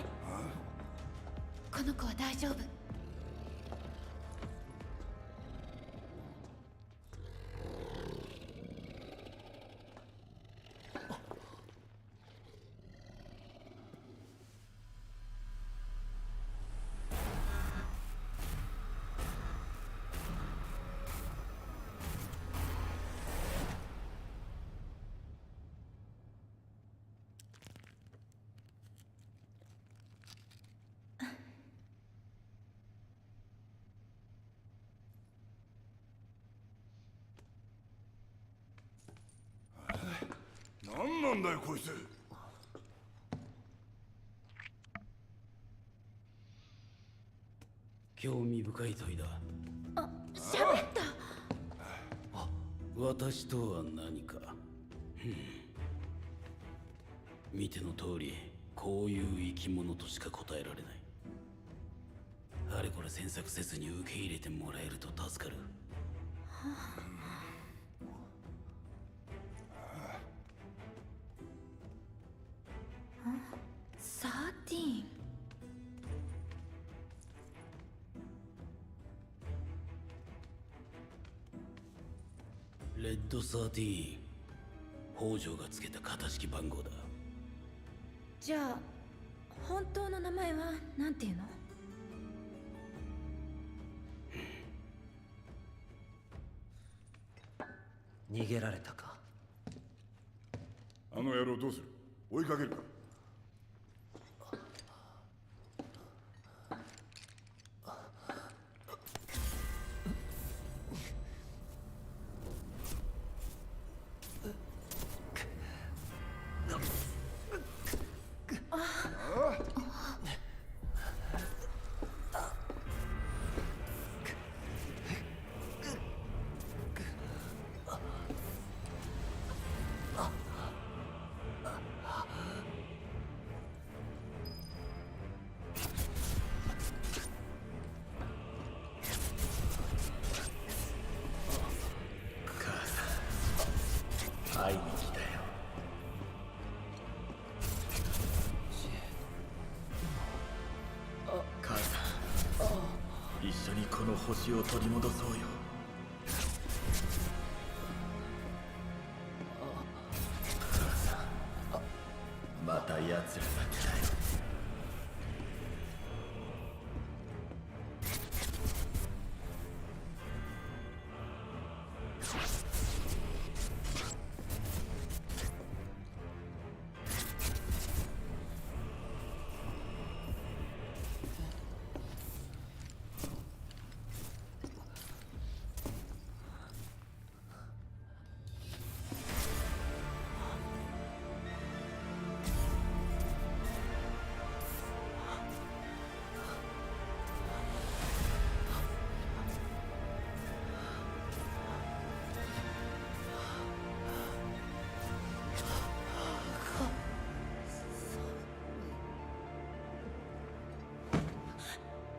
[SPEAKER 6] この子は大丈夫。
[SPEAKER 7] なんなんだよこいつ。
[SPEAKER 8] 興味深い問いだ。
[SPEAKER 6] 喋った。
[SPEAKER 8] 私とは何か。見ての通り、こういう生き物としか答えられない。あれこれ詮索せずに受け入れてもらえると助かる。
[SPEAKER 6] 13。
[SPEAKER 8] レッド13。北条がつけた型式番号だ。
[SPEAKER 6] じゃあ本当の名前はなんていうの？
[SPEAKER 5] 逃げられたか。
[SPEAKER 7] あの野郎どうする。追いかけるか。
[SPEAKER 8] 会いに来たよ。母さん、一緒にこの星を取り戻そうよ。母さん、奴らだけだよ。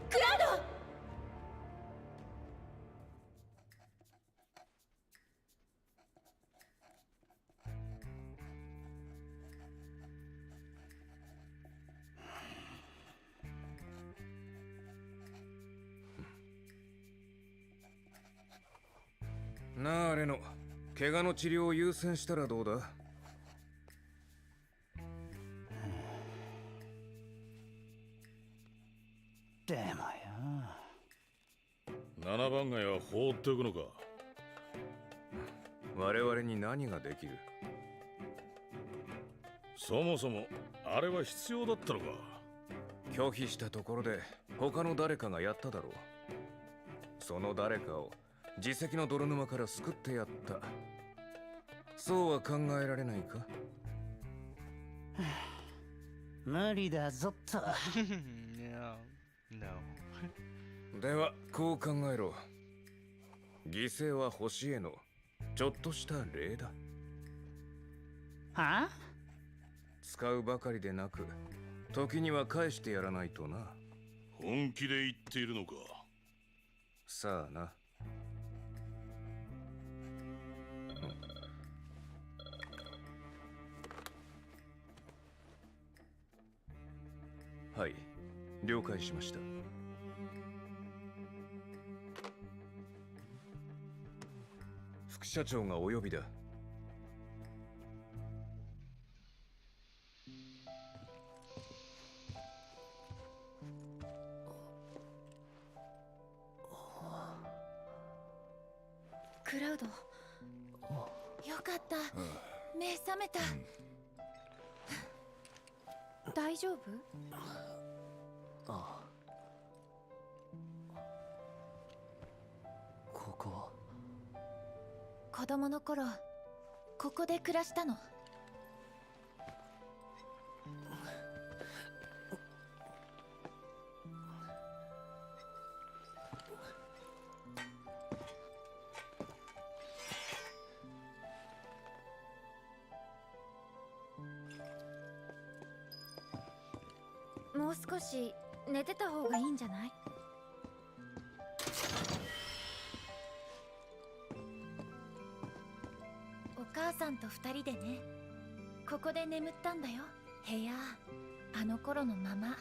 [SPEAKER 6] クラウド。
[SPEAKER 9] なあレノ、怪我の治療を優先したらどうだ？
[SPEAKER 8] でもよ、
[SPEAKER 7] 7番街は放っておくのか。
[SPEAKER 9] 我々に何ができる？
[SPEAKER 7] そもそもあれは必要だったのか。
[SPEAKER 9] 拒否したところで他の誰かがやっただろう。その誰かを自責の泥沼から救ってやった。そうは考えられないか？
[SPEAKER 8] 無理だぞと。
[SPEAKER 4] No.
[SPEAKER 9] ではこう考えろ。犠牲は星へのちょっとした礼だ。
[SPEAKER 8] はあ？
[SPEAKER 9] 使うばかりでなく時には返してやらないとな。
[SPEAKER 7] 本気で言っているのか。
[SPEAKER 9] さあな。はい、了解しました。副社長がお呼びだ。
[SPEAKER 6] クラウド、よかった。目覚めた。大丈夫？
[SPEAKER 5] ああ。ここ。
[SPEAKER 6] 子供の頃ここで暮らしたの。もう少し寝てた方がいいんじゃない？お母さんと2人でね、ここで眠ったんだよ。部屋、あの頃のまま。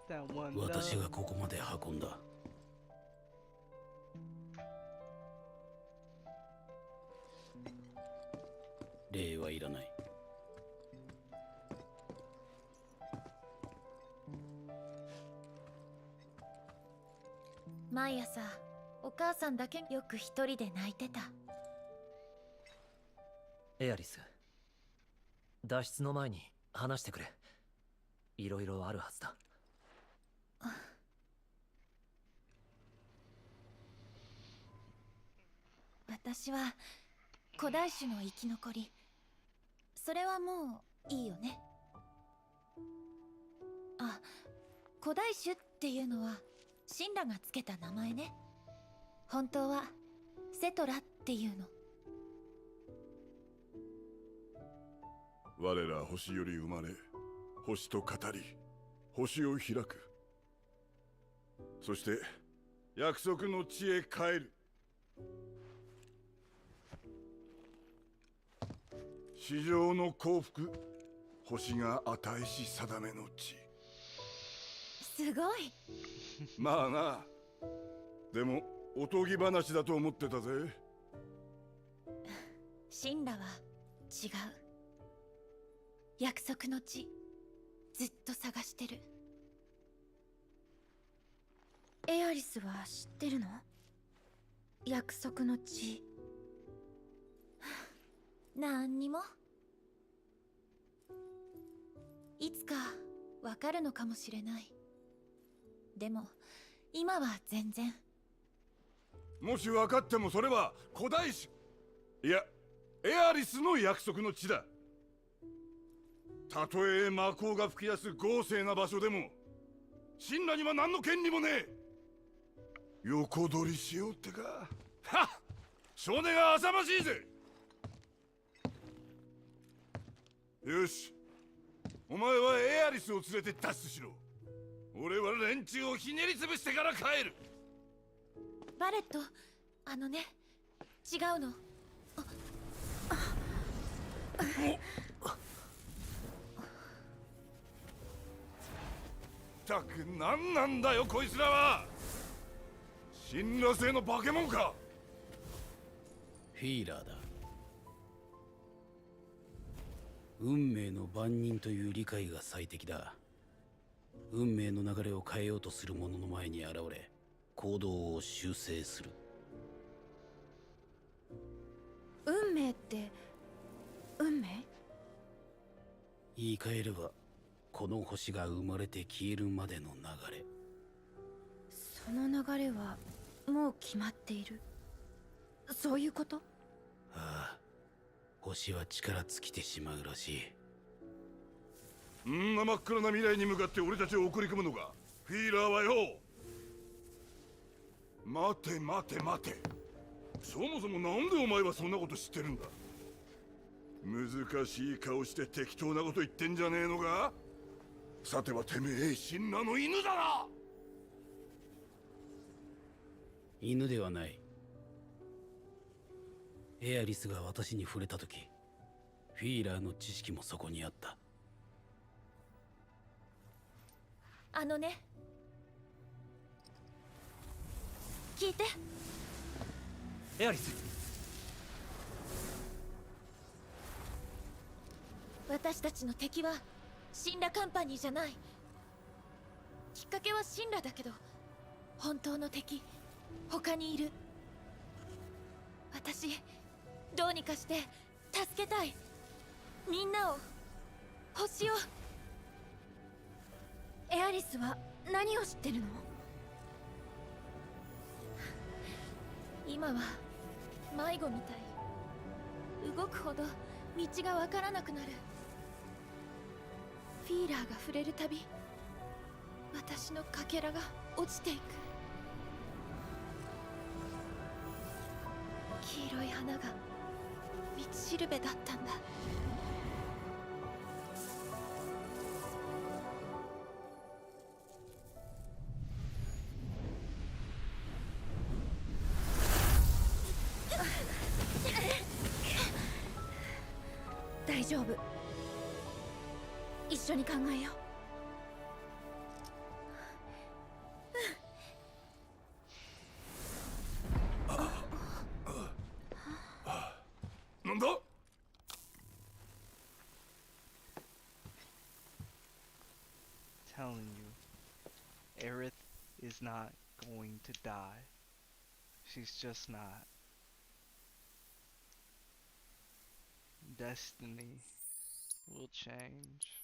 [SPEAKER 4] That one
[SPEAKER 8] 私がここまで運んだ。礼はいらない。
[SPEAKER 6] 毎朝お母さんだけよく一人で泣いてた。
[SPEAKER 5] エアリス、脱出の前に話してくれ。いろいろあるはずだ。
[SPEAKER 6] 私は古代種の生き残り。それはもういいよね。あ、古代種っていうのはシンラがつけた名前ね。本当はセトラっていうの。
[SPEAKER 7] 我ら星より生まれ、星と語り、星を開く。そして約束の地へ帰る。地上の幸福、星が与えし定めの地。
[SPEAKER 6] すごい。
[SPEAKER 7] まあな。でもおとぎ話だと思ってたぜ。
[SPEAKER 6] シンラは違う。約束の地、ずっと探してる。
[SPEAKER 10] エアリスは知ってるの？約束の地。
[SPEAKER 6] なんにも。いつかわかるのかもしれない。でも今は全然。
[SPEAKER 7] もし分かってもそれは古代種、いやエアリスの約束の地だ。たとえ魔法が吹き出す豪勢な場所でも神羅には何の権利もねえ。横取りしようってか。はっ、少年が浅ましいぜ。よし、お前はエアリスを連れて脱出しろ。俺は連中をひねり潰してから帰る。
[SPEAKER 6] バレット、あのね、違うの。
[SPEAKER 7] ったく何なんだよこいつらは。神羅製の化け物か。
[SPEAKER 8] フィーラーだ。運命の番人という理解が最適だ。運命の流れを変えようとする者の前に現れ、行動を修正する。
[SPEAKER 10] 運命って運命？
[SPEAKER 8] 言い換えればこの星が生まれて消えるまでの流れ。
[SPEAKER 10] その流れはもう決まっている。そういうこと？
[SPEAKER 8] ああ、星は力尽きてしまうらしい。
[SPEAKER 7] んな真っ暗な未来に向かって俺たちを送り込むのか。フィーラーはよ。待て待て待て、そもそもなんでお前はそんなこと知ってるんだ。難しい顔して適当なこと言ってんじゃねえのか。さてはてめえ神羅の犬だな。
[SPEAKER 8] 犬ではない。エアリスが私に触れた時、フィーラーの知識もそこにあった。
[SPEAKER 6] あのね、聞いて。
[SPEAKER 5] エアリス、
[SPEAKER 6] 私たちの敵は神羅カンパニーじゃない。きっかけは神羅だけど、本当の敵他にいる。私どうにかして助けたい。みんなを、星を。
[SPEAKER 10] エアリスは何を知ってるの？
[SPEAKER 6] 今は迷子みたい。動くほど道がわからなくなる。フィーラーが触れるたび、私のかけらが落ちていく。黄色い花が道しるべだったんだ。
[SPEAKER 10] 大丈夫。一緒緒に考えよう。
[SPEAKER 7] なんだ？
[SPEAKER 4] Telling you, Aerith is not going to die. She's just not. Destiny will change.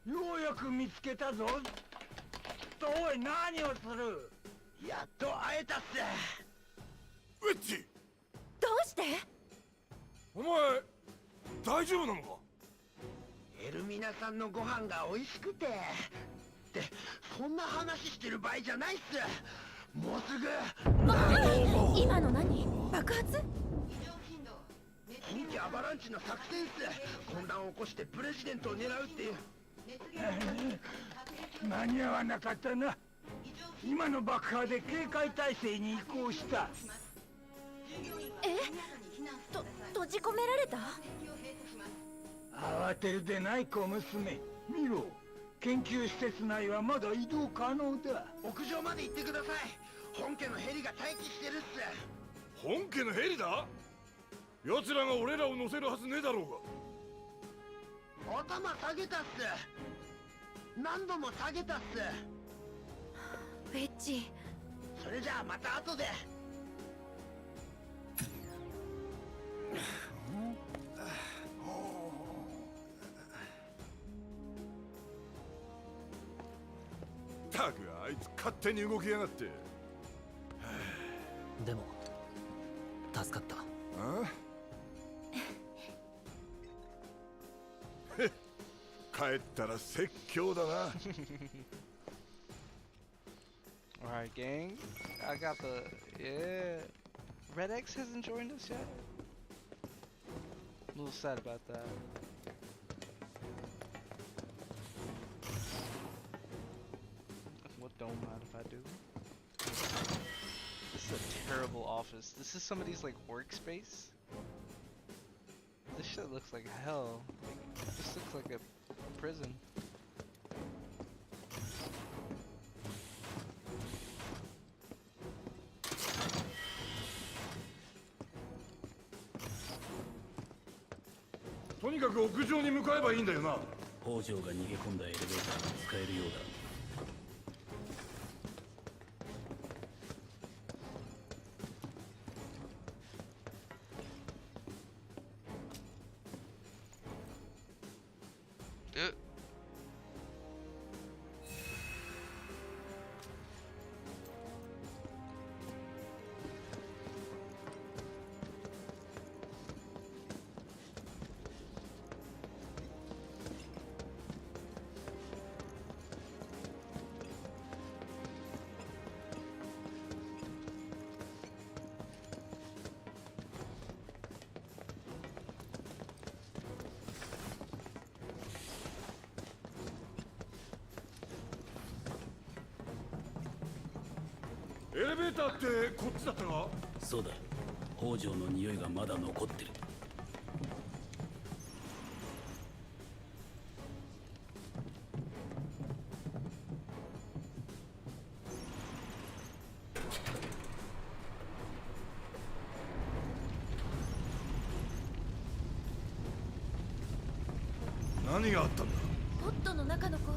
[SPEAKER 11] Yo うやく見つけたぞ。とおい、何をする？やっと会えたっす。
[SPEAKER 7] ウェッジ、
[SPEAKER 6] どうして？
[SPEAKER 7] お前大丈夫なのか？
[SPEAKER 11] エルミナさんのご飯が美味しくて。ってそんな話してる場合じゃないっす。もうすぐ。
[SPEAKER 10] 今の何？爆発？
[SPEAKER 11] 本気アバランチの作戦っす。混乱を起こしてプレジデントを狙うっていう。間に合わなかったな。今の爆破で警戒態勢に移行した。
[SPEAKER 10] 閉じ込められた？
[SPEAKER 11] 慌てるでない小娘。見ろ、研究施設内はまだ移動可能だ。屋上まで行ってください。本家のヘリが待機してるっす。
[SPEAKER 7] 本家のヘリだ？奴らが俺らを乗せるはずねえだろうが。
[SPEAKER 11] 頭下げたっす。何度も下げたっす。
[SPEAKER 10] ウェッジ。
[SPEAKER 11] それじゃあまた後で。
[SPEAKER 7] ったくあいつ勝手に動きやがって。
[SPEAKER 5] でも助かった。
[SPEAKER 7] ああ帰ったら説教だな。
[SPEAKER 4] Alright, gang. I got the. Yeah. Red X hasn't joined us yet. I'm a little sad about that. What don't mind if I do? This is a terrible office. This is somebody's like workspace. This shit looks like hell. Like, this looks like a prison.
[SPEAKER 7] To とにかく屋上に向かえばいいんだよな。
[SPEAKER 8] 北条が逃げ込んだエレベーターが使えるようだ。
[SPEAKER 7] エレベーターってこっちだったか？
[SPEAKER 8] そうだ。北条の匂いがまだ残ってる。
[SPEAKER 7] 何があったんだ？
[SPEAKER 6] ポットの中の子、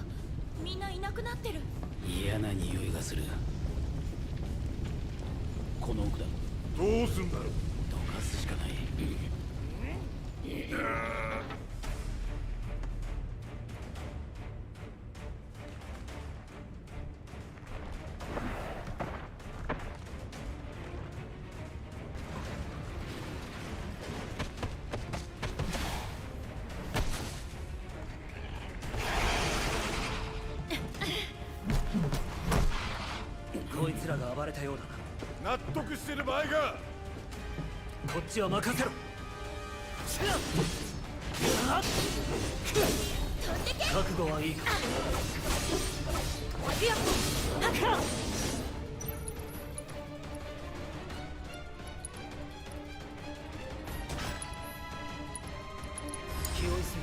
[SPEAKER 6] みんないなくなってる。
[SPEAKER 8] 嫌な匂いがする。この奥だ。
[SPEAKER 7] どうすんだろう。
[SPEAKER 8] どかすしかない。
[SPEAKER 5] こいつらが暴れたようだな。
[SPEAKER 7] 納得してる場合か。
[SPEAKER 5] こっちは任せろ。覚悟はいいか。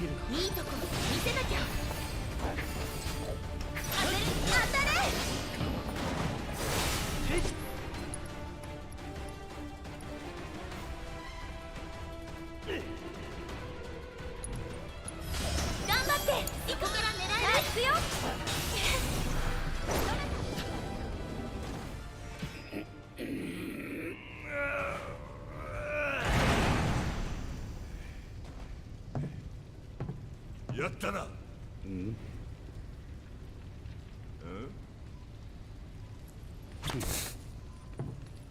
[SPEAKER 5] るな。
[SPEAKER 6] いいとこ見せなきゃ。当たれ。頑張って。ここから狙える。行くよ。
[SPEAKER 7] やったな。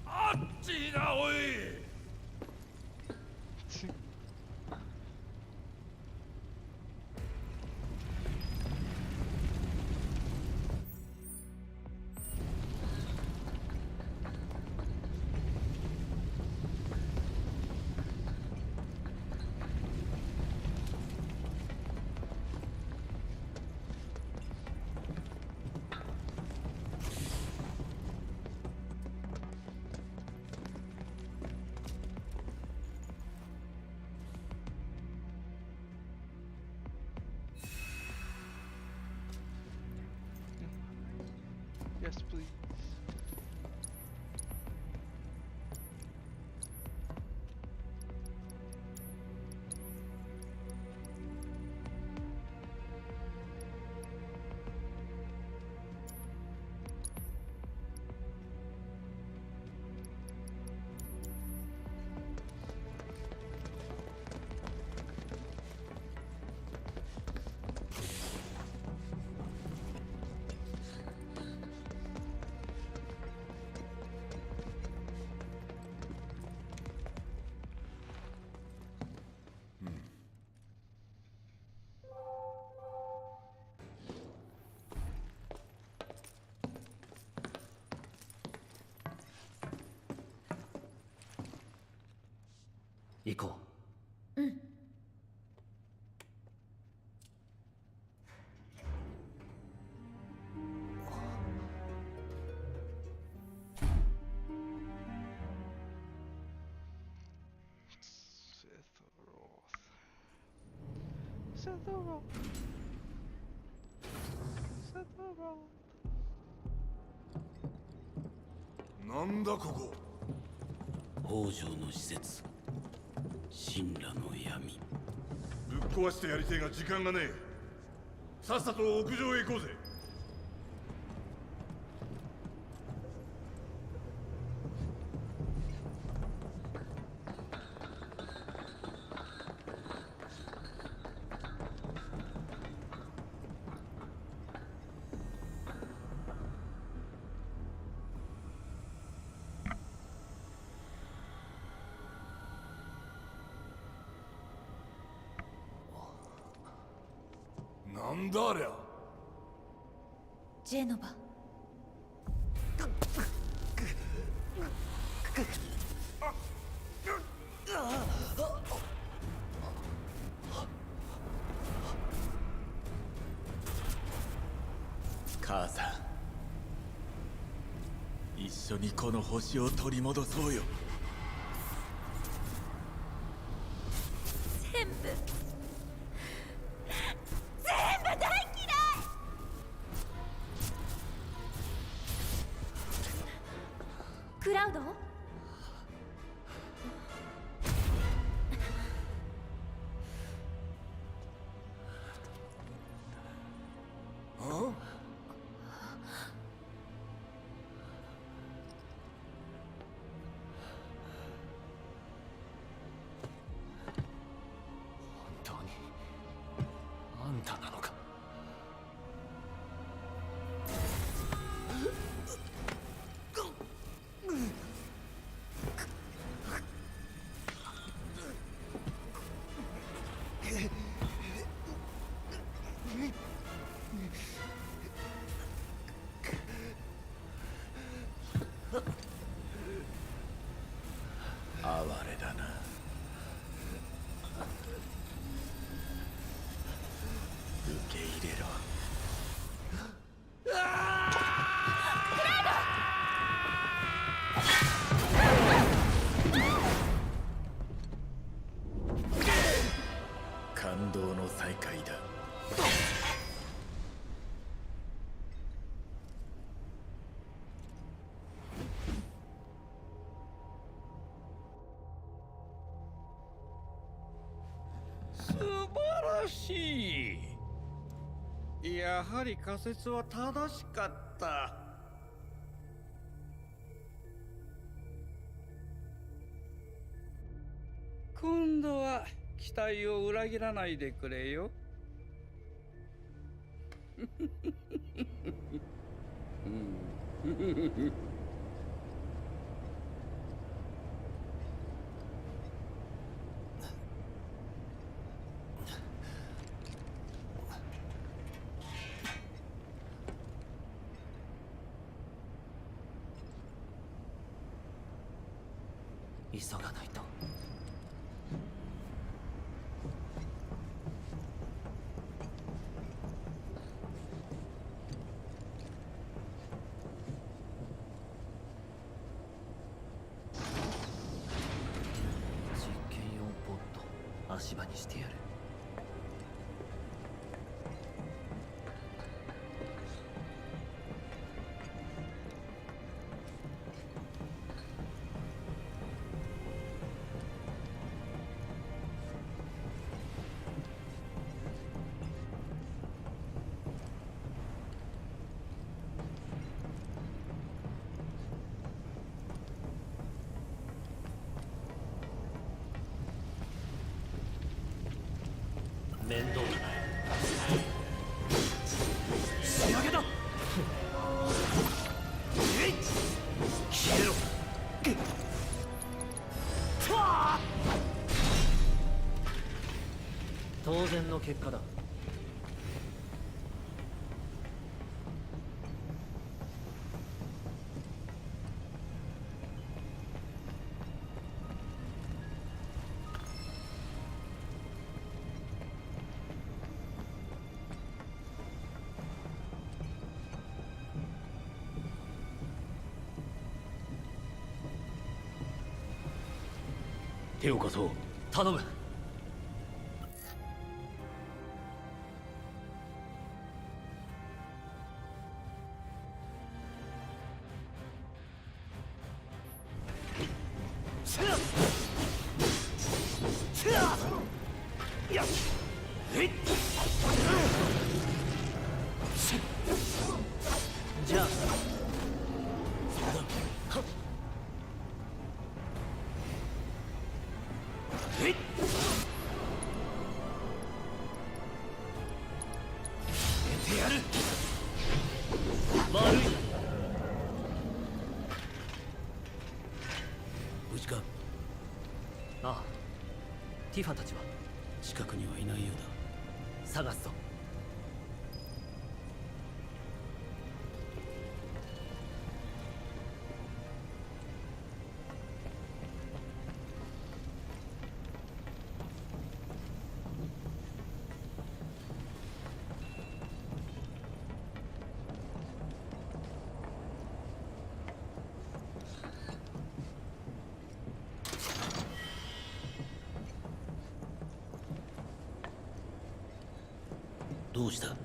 [SPEAKER 7] あっちいなおい。
[SPEAKER 4] Yes, please.
[SPEAKER 5] Go.
[SPEAKER 6] うん。
[SPEAKER 7] なんだここ。
[SPEAKER 8] 北条の施設、神羅の闇。
[SPEAKER 7] ぶっ壊してやりてえが時間がねえ。さっさと屋上へ行こうぜ。なんだありゃ。
[SPEAKER 6] ジェノバ。
[SPEAKER 11] 母さん、一緒にこの星を取り戻そうよ。
[SPEAKER 6] 全部大嫌い。クラウド？
[SPEAKER 11] 哀れだな。受け入れろ。感動の再
[SPEAKER 12] 晴らしい。やはり仮説は正しかった。今度は期待を裏切らないでくれよ。
[SPEAKER 5] 急がないと。実験用ポット足場にしてやる。面倒だな。仕上げだ。消えろ。当然の結果だ。
[SPEAKER 8] 手を貸そう。
[SPEAKER 5] 頼む。じゃあ
[SPEAKER 8] 無事か？
[SPEAKER 5] ああ、ティファンたちは
[SPEAKER 8] 近くにはいないようだ。
[SPEAKER 5] 探すぞ。
[SPEAKER 8] どうした？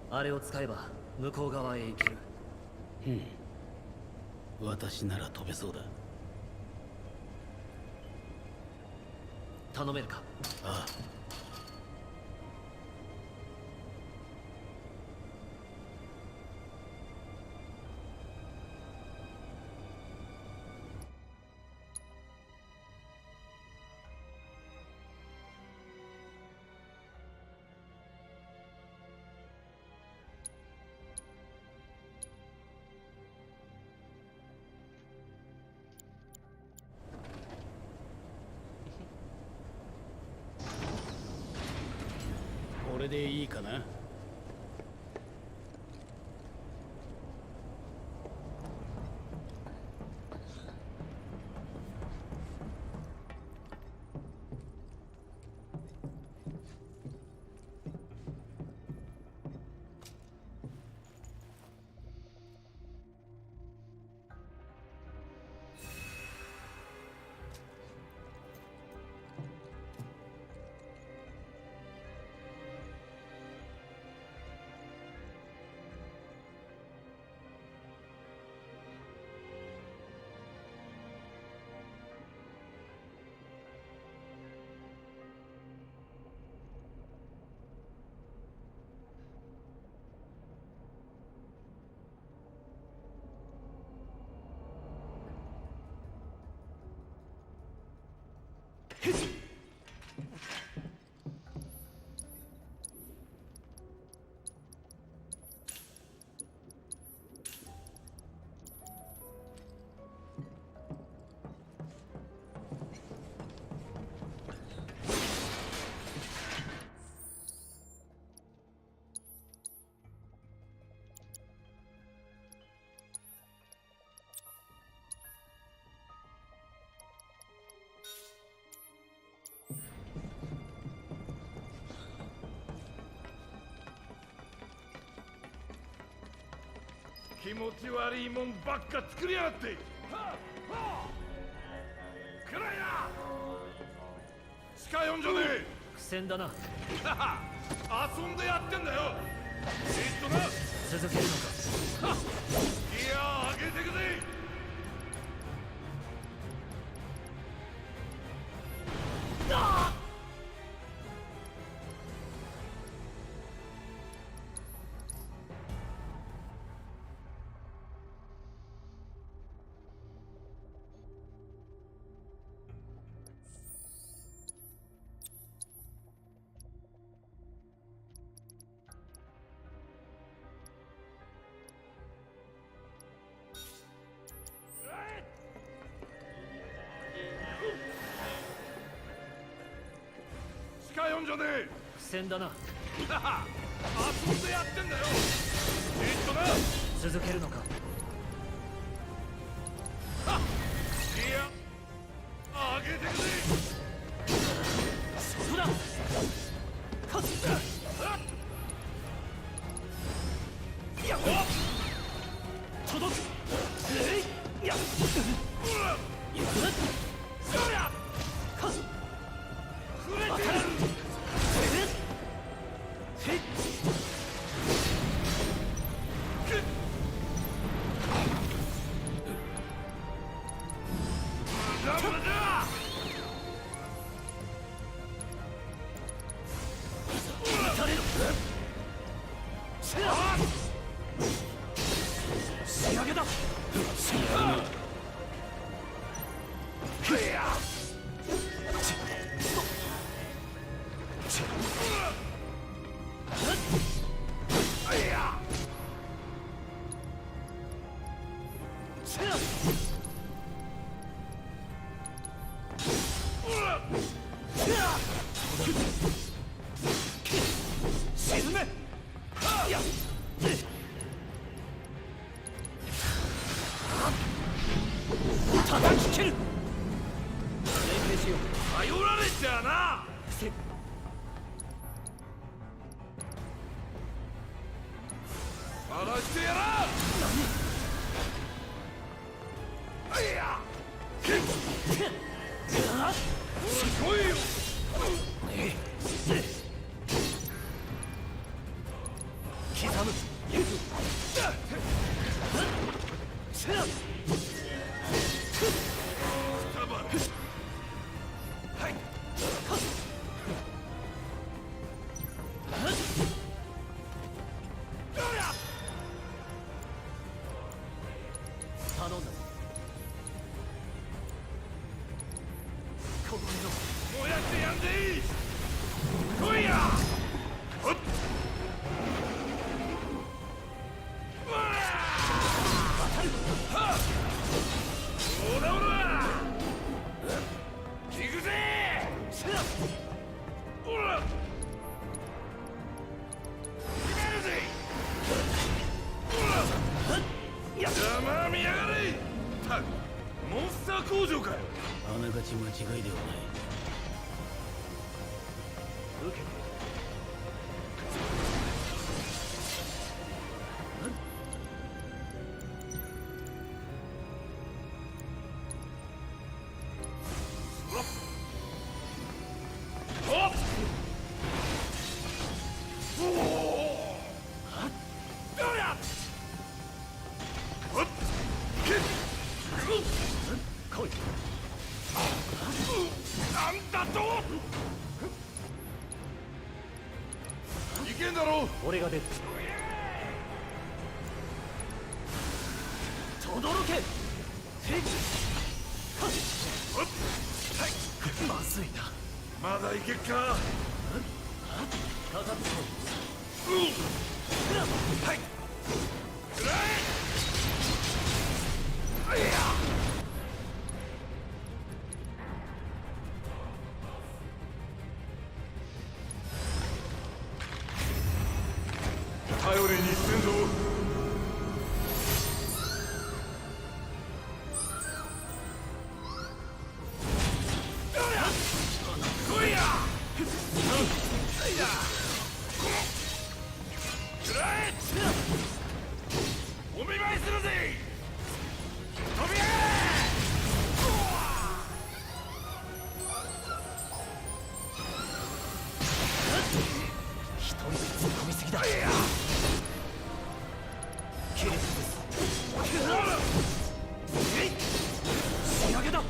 [SPEAKER 5] あれを使えば向こう側へ行ける。
[SPEAKER 8] 私なら飛べそうだ。
[SPEAKER 5] 頼めるか？
[SPEAKER 8] ああ。これでいいかな？
[SPEAKER 7] 気持ち悪いもんばっか作りやがって。くらいな。近寄んじゃねえ。
[SPEAKER 5] 苦戦だな。
[SPEAKER 7] 遊んでやってんだよ。な
[SPEAKER 5] 続けるのか。
[SPEAKER 7] いや上げてくぜ。近寄んじゃねえ。
[SPEAKER 5] 苦戦だな。
[SPEAKER 7] 遊んでやってんだよ。な
[SPEAKER 5] 続けるのか。
[SPEAKER 7] いや上げてくぜ。
[SPEAKER 5] そこだ。届く。いや。仕上げだ。沈め。やっ叩き切る。連携しよう。
[SPEAKER 7] 頼られちゃあな。荒らしてやら。いや来いよ。
[SPEAKER 5] 刻む。頼んだ。この
[SPEAKER 7] 燃やしてやんでいい。来いや。ほっおらおら行くぜ。おら決めるぜ。ざまみやがれ。たくモンスター工場かよ。
[SPEAKER 8] あながち間違いではない。
[SPEAKER 5] 受け。来い。
[SPEAKER 7] なんだと。いけんだろう。
[SPEAKER 5] 俺が出る。轟け。まずいな。
[SPEAKER 7] まだいけっか。
[SPEAKER 5] かかってこい。
[SPEAKER 7] はい。くらえ。頼りにしてんぞ。お見舞いするぜ。飛び上がれ。
[SPEAKER 5] 一人で突っ込みすぎだ。キリスです。仕上げだ。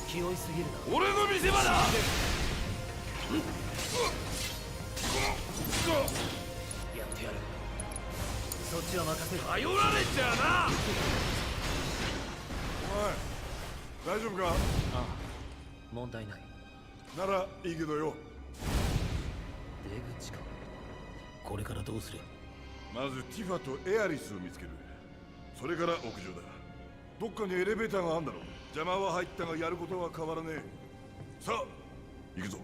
[SPEAKER 5] 気負いすぎるな。
[SPEAKER 7] 俺の見せ場だ。
[SPEAKER 5] やってやる。そっちは任せる。
[SPEAKER 7] 頼られちゃうな。おい、大丈夫か。
[SPEAKER 5] ああ、問題ない。
[SPEAKER 7] ならいいけどよ。
[SPEAKER 5] 出口か。
[SPEAKER 8] これからどうする？
[SPEAKER 7] まずティファとエアリスを見つける。それから屋上だ。どっかにエレベーターがあんだろう。邪魔は入ったがやることは変わらねえ。さあ行くぞ。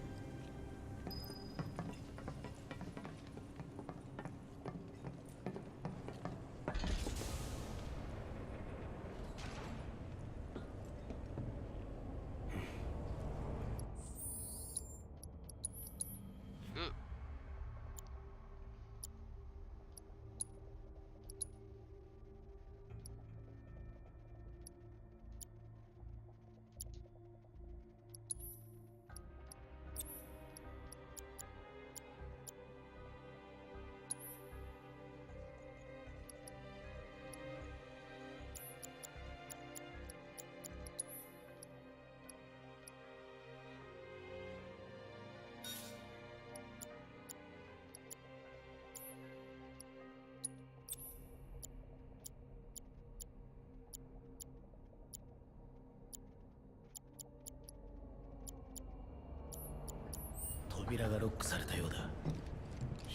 [SPEAKER 8] 扉がロックされたようだ。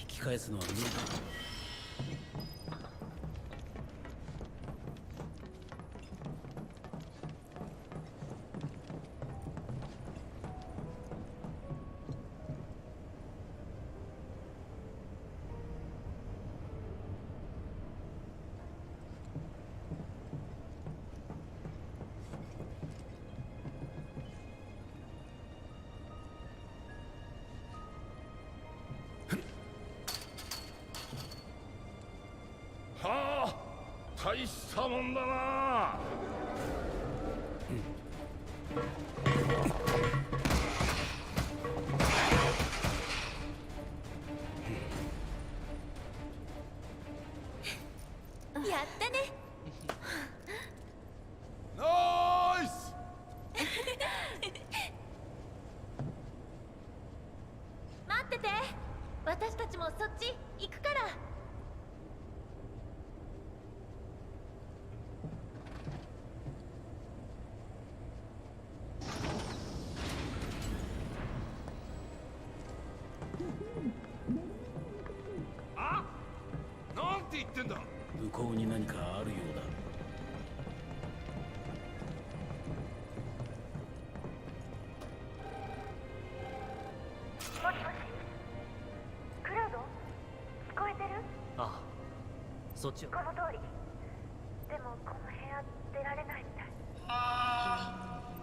[SPEAKER 8] 引き返すのは無理だ。
[SPEAKER 7] はあ、大したもんだな。
[SPEAKER 6] やったね。
[SPEAKER 7] ナイス。
[SPEAKER 6] 待ってて。私たちもそっち行くから。
[SPEAKER 7] あ？なんて言ってんだ。
[SPEAKER 8] 向こうに何かあるようだ。
[SPEAKER 13] もしもし、クラウド、聞こえてる？
[SPEAKER 5] ああ、そっちは。
[SPEAKER 13] この通り。でもこの部屋出られないみたい。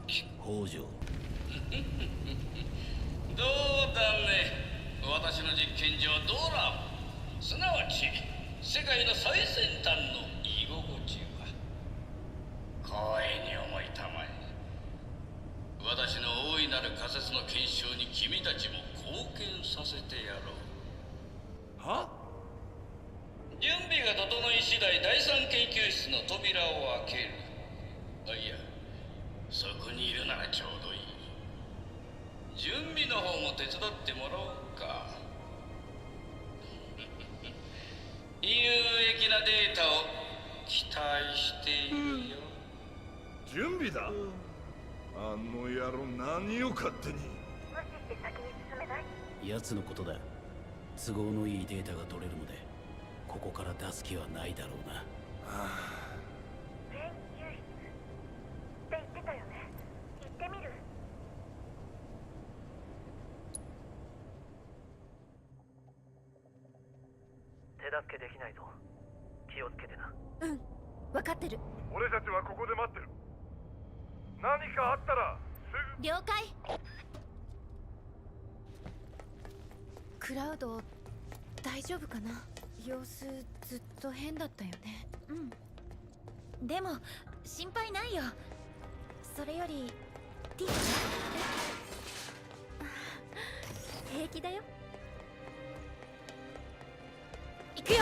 [SPEAKER 8] 北条。
[SPEAKER 14] どうだね。私の実験場ドラム、すなわち世界の最先端の居心地は光栄に思いたまえ。私の大いなる仮説の検証に君たちも貢献させてやろう。
[SPEAKER 7] は？
[SPEAKER 14] 準備が整い次第第三研究室の扉を開ける。あ、いや、そこにいるならちょうどいい。準備の方も手伝ってもらおうか。有益なデータをきっ待しているよ。
[SPEAKER 7] 準備だ。あの野郎何を勝手に。
[SPEAKER 13] 無視して先に進めない？
[SPEAKER 8] 奴のことだ。都合のいいデータが取れるのでここから出す気はないだろうな。
[SPEAKER 13] 研究室って言ってたよね。行ってみる。
[SPEAKER 5] 手助けできないぞ。気をつけてな。
[SPEAKER 10] うん、分かってる。
[SPEAKER 7] 俺たちはここで待ってる。何かあったらすぐ。
[SPEAKER 6] 了解。
[SPEAKER 10] クラウド大丈夫かな。様子ずっと変だったよね。
[SPEAKER 6] うん。でも心配ないよ。それよりティフ。
[SPEAKER 10] 平気だよ。
[SPEAKER 6] 行くよ。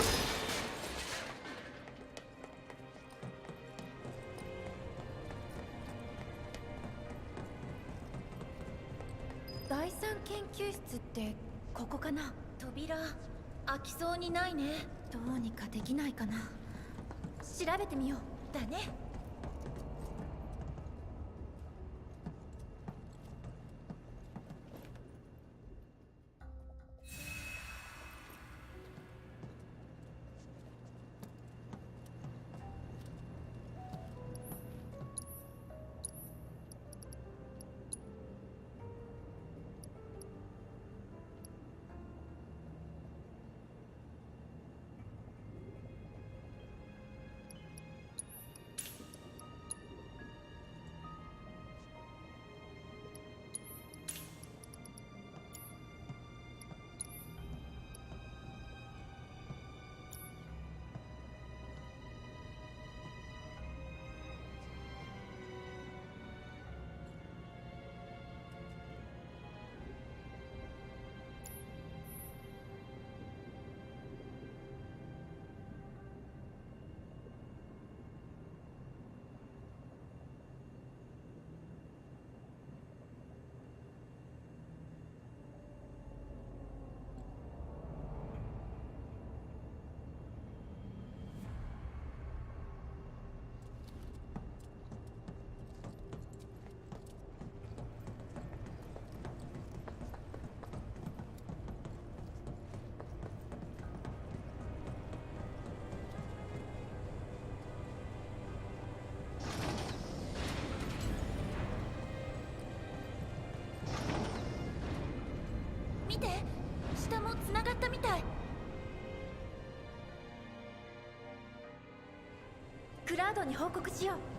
[SPEAKER 10] 第三研究室ってここかな。
[SPEAKER 6] 扉開きそうにないね。
[SPEAKER 10] どうにかできないかな。調べてみよう。
[SPEAKER 6] だね。見て、下もつながったみたい。
[SPEAKER 10] クラウドに報告しよう。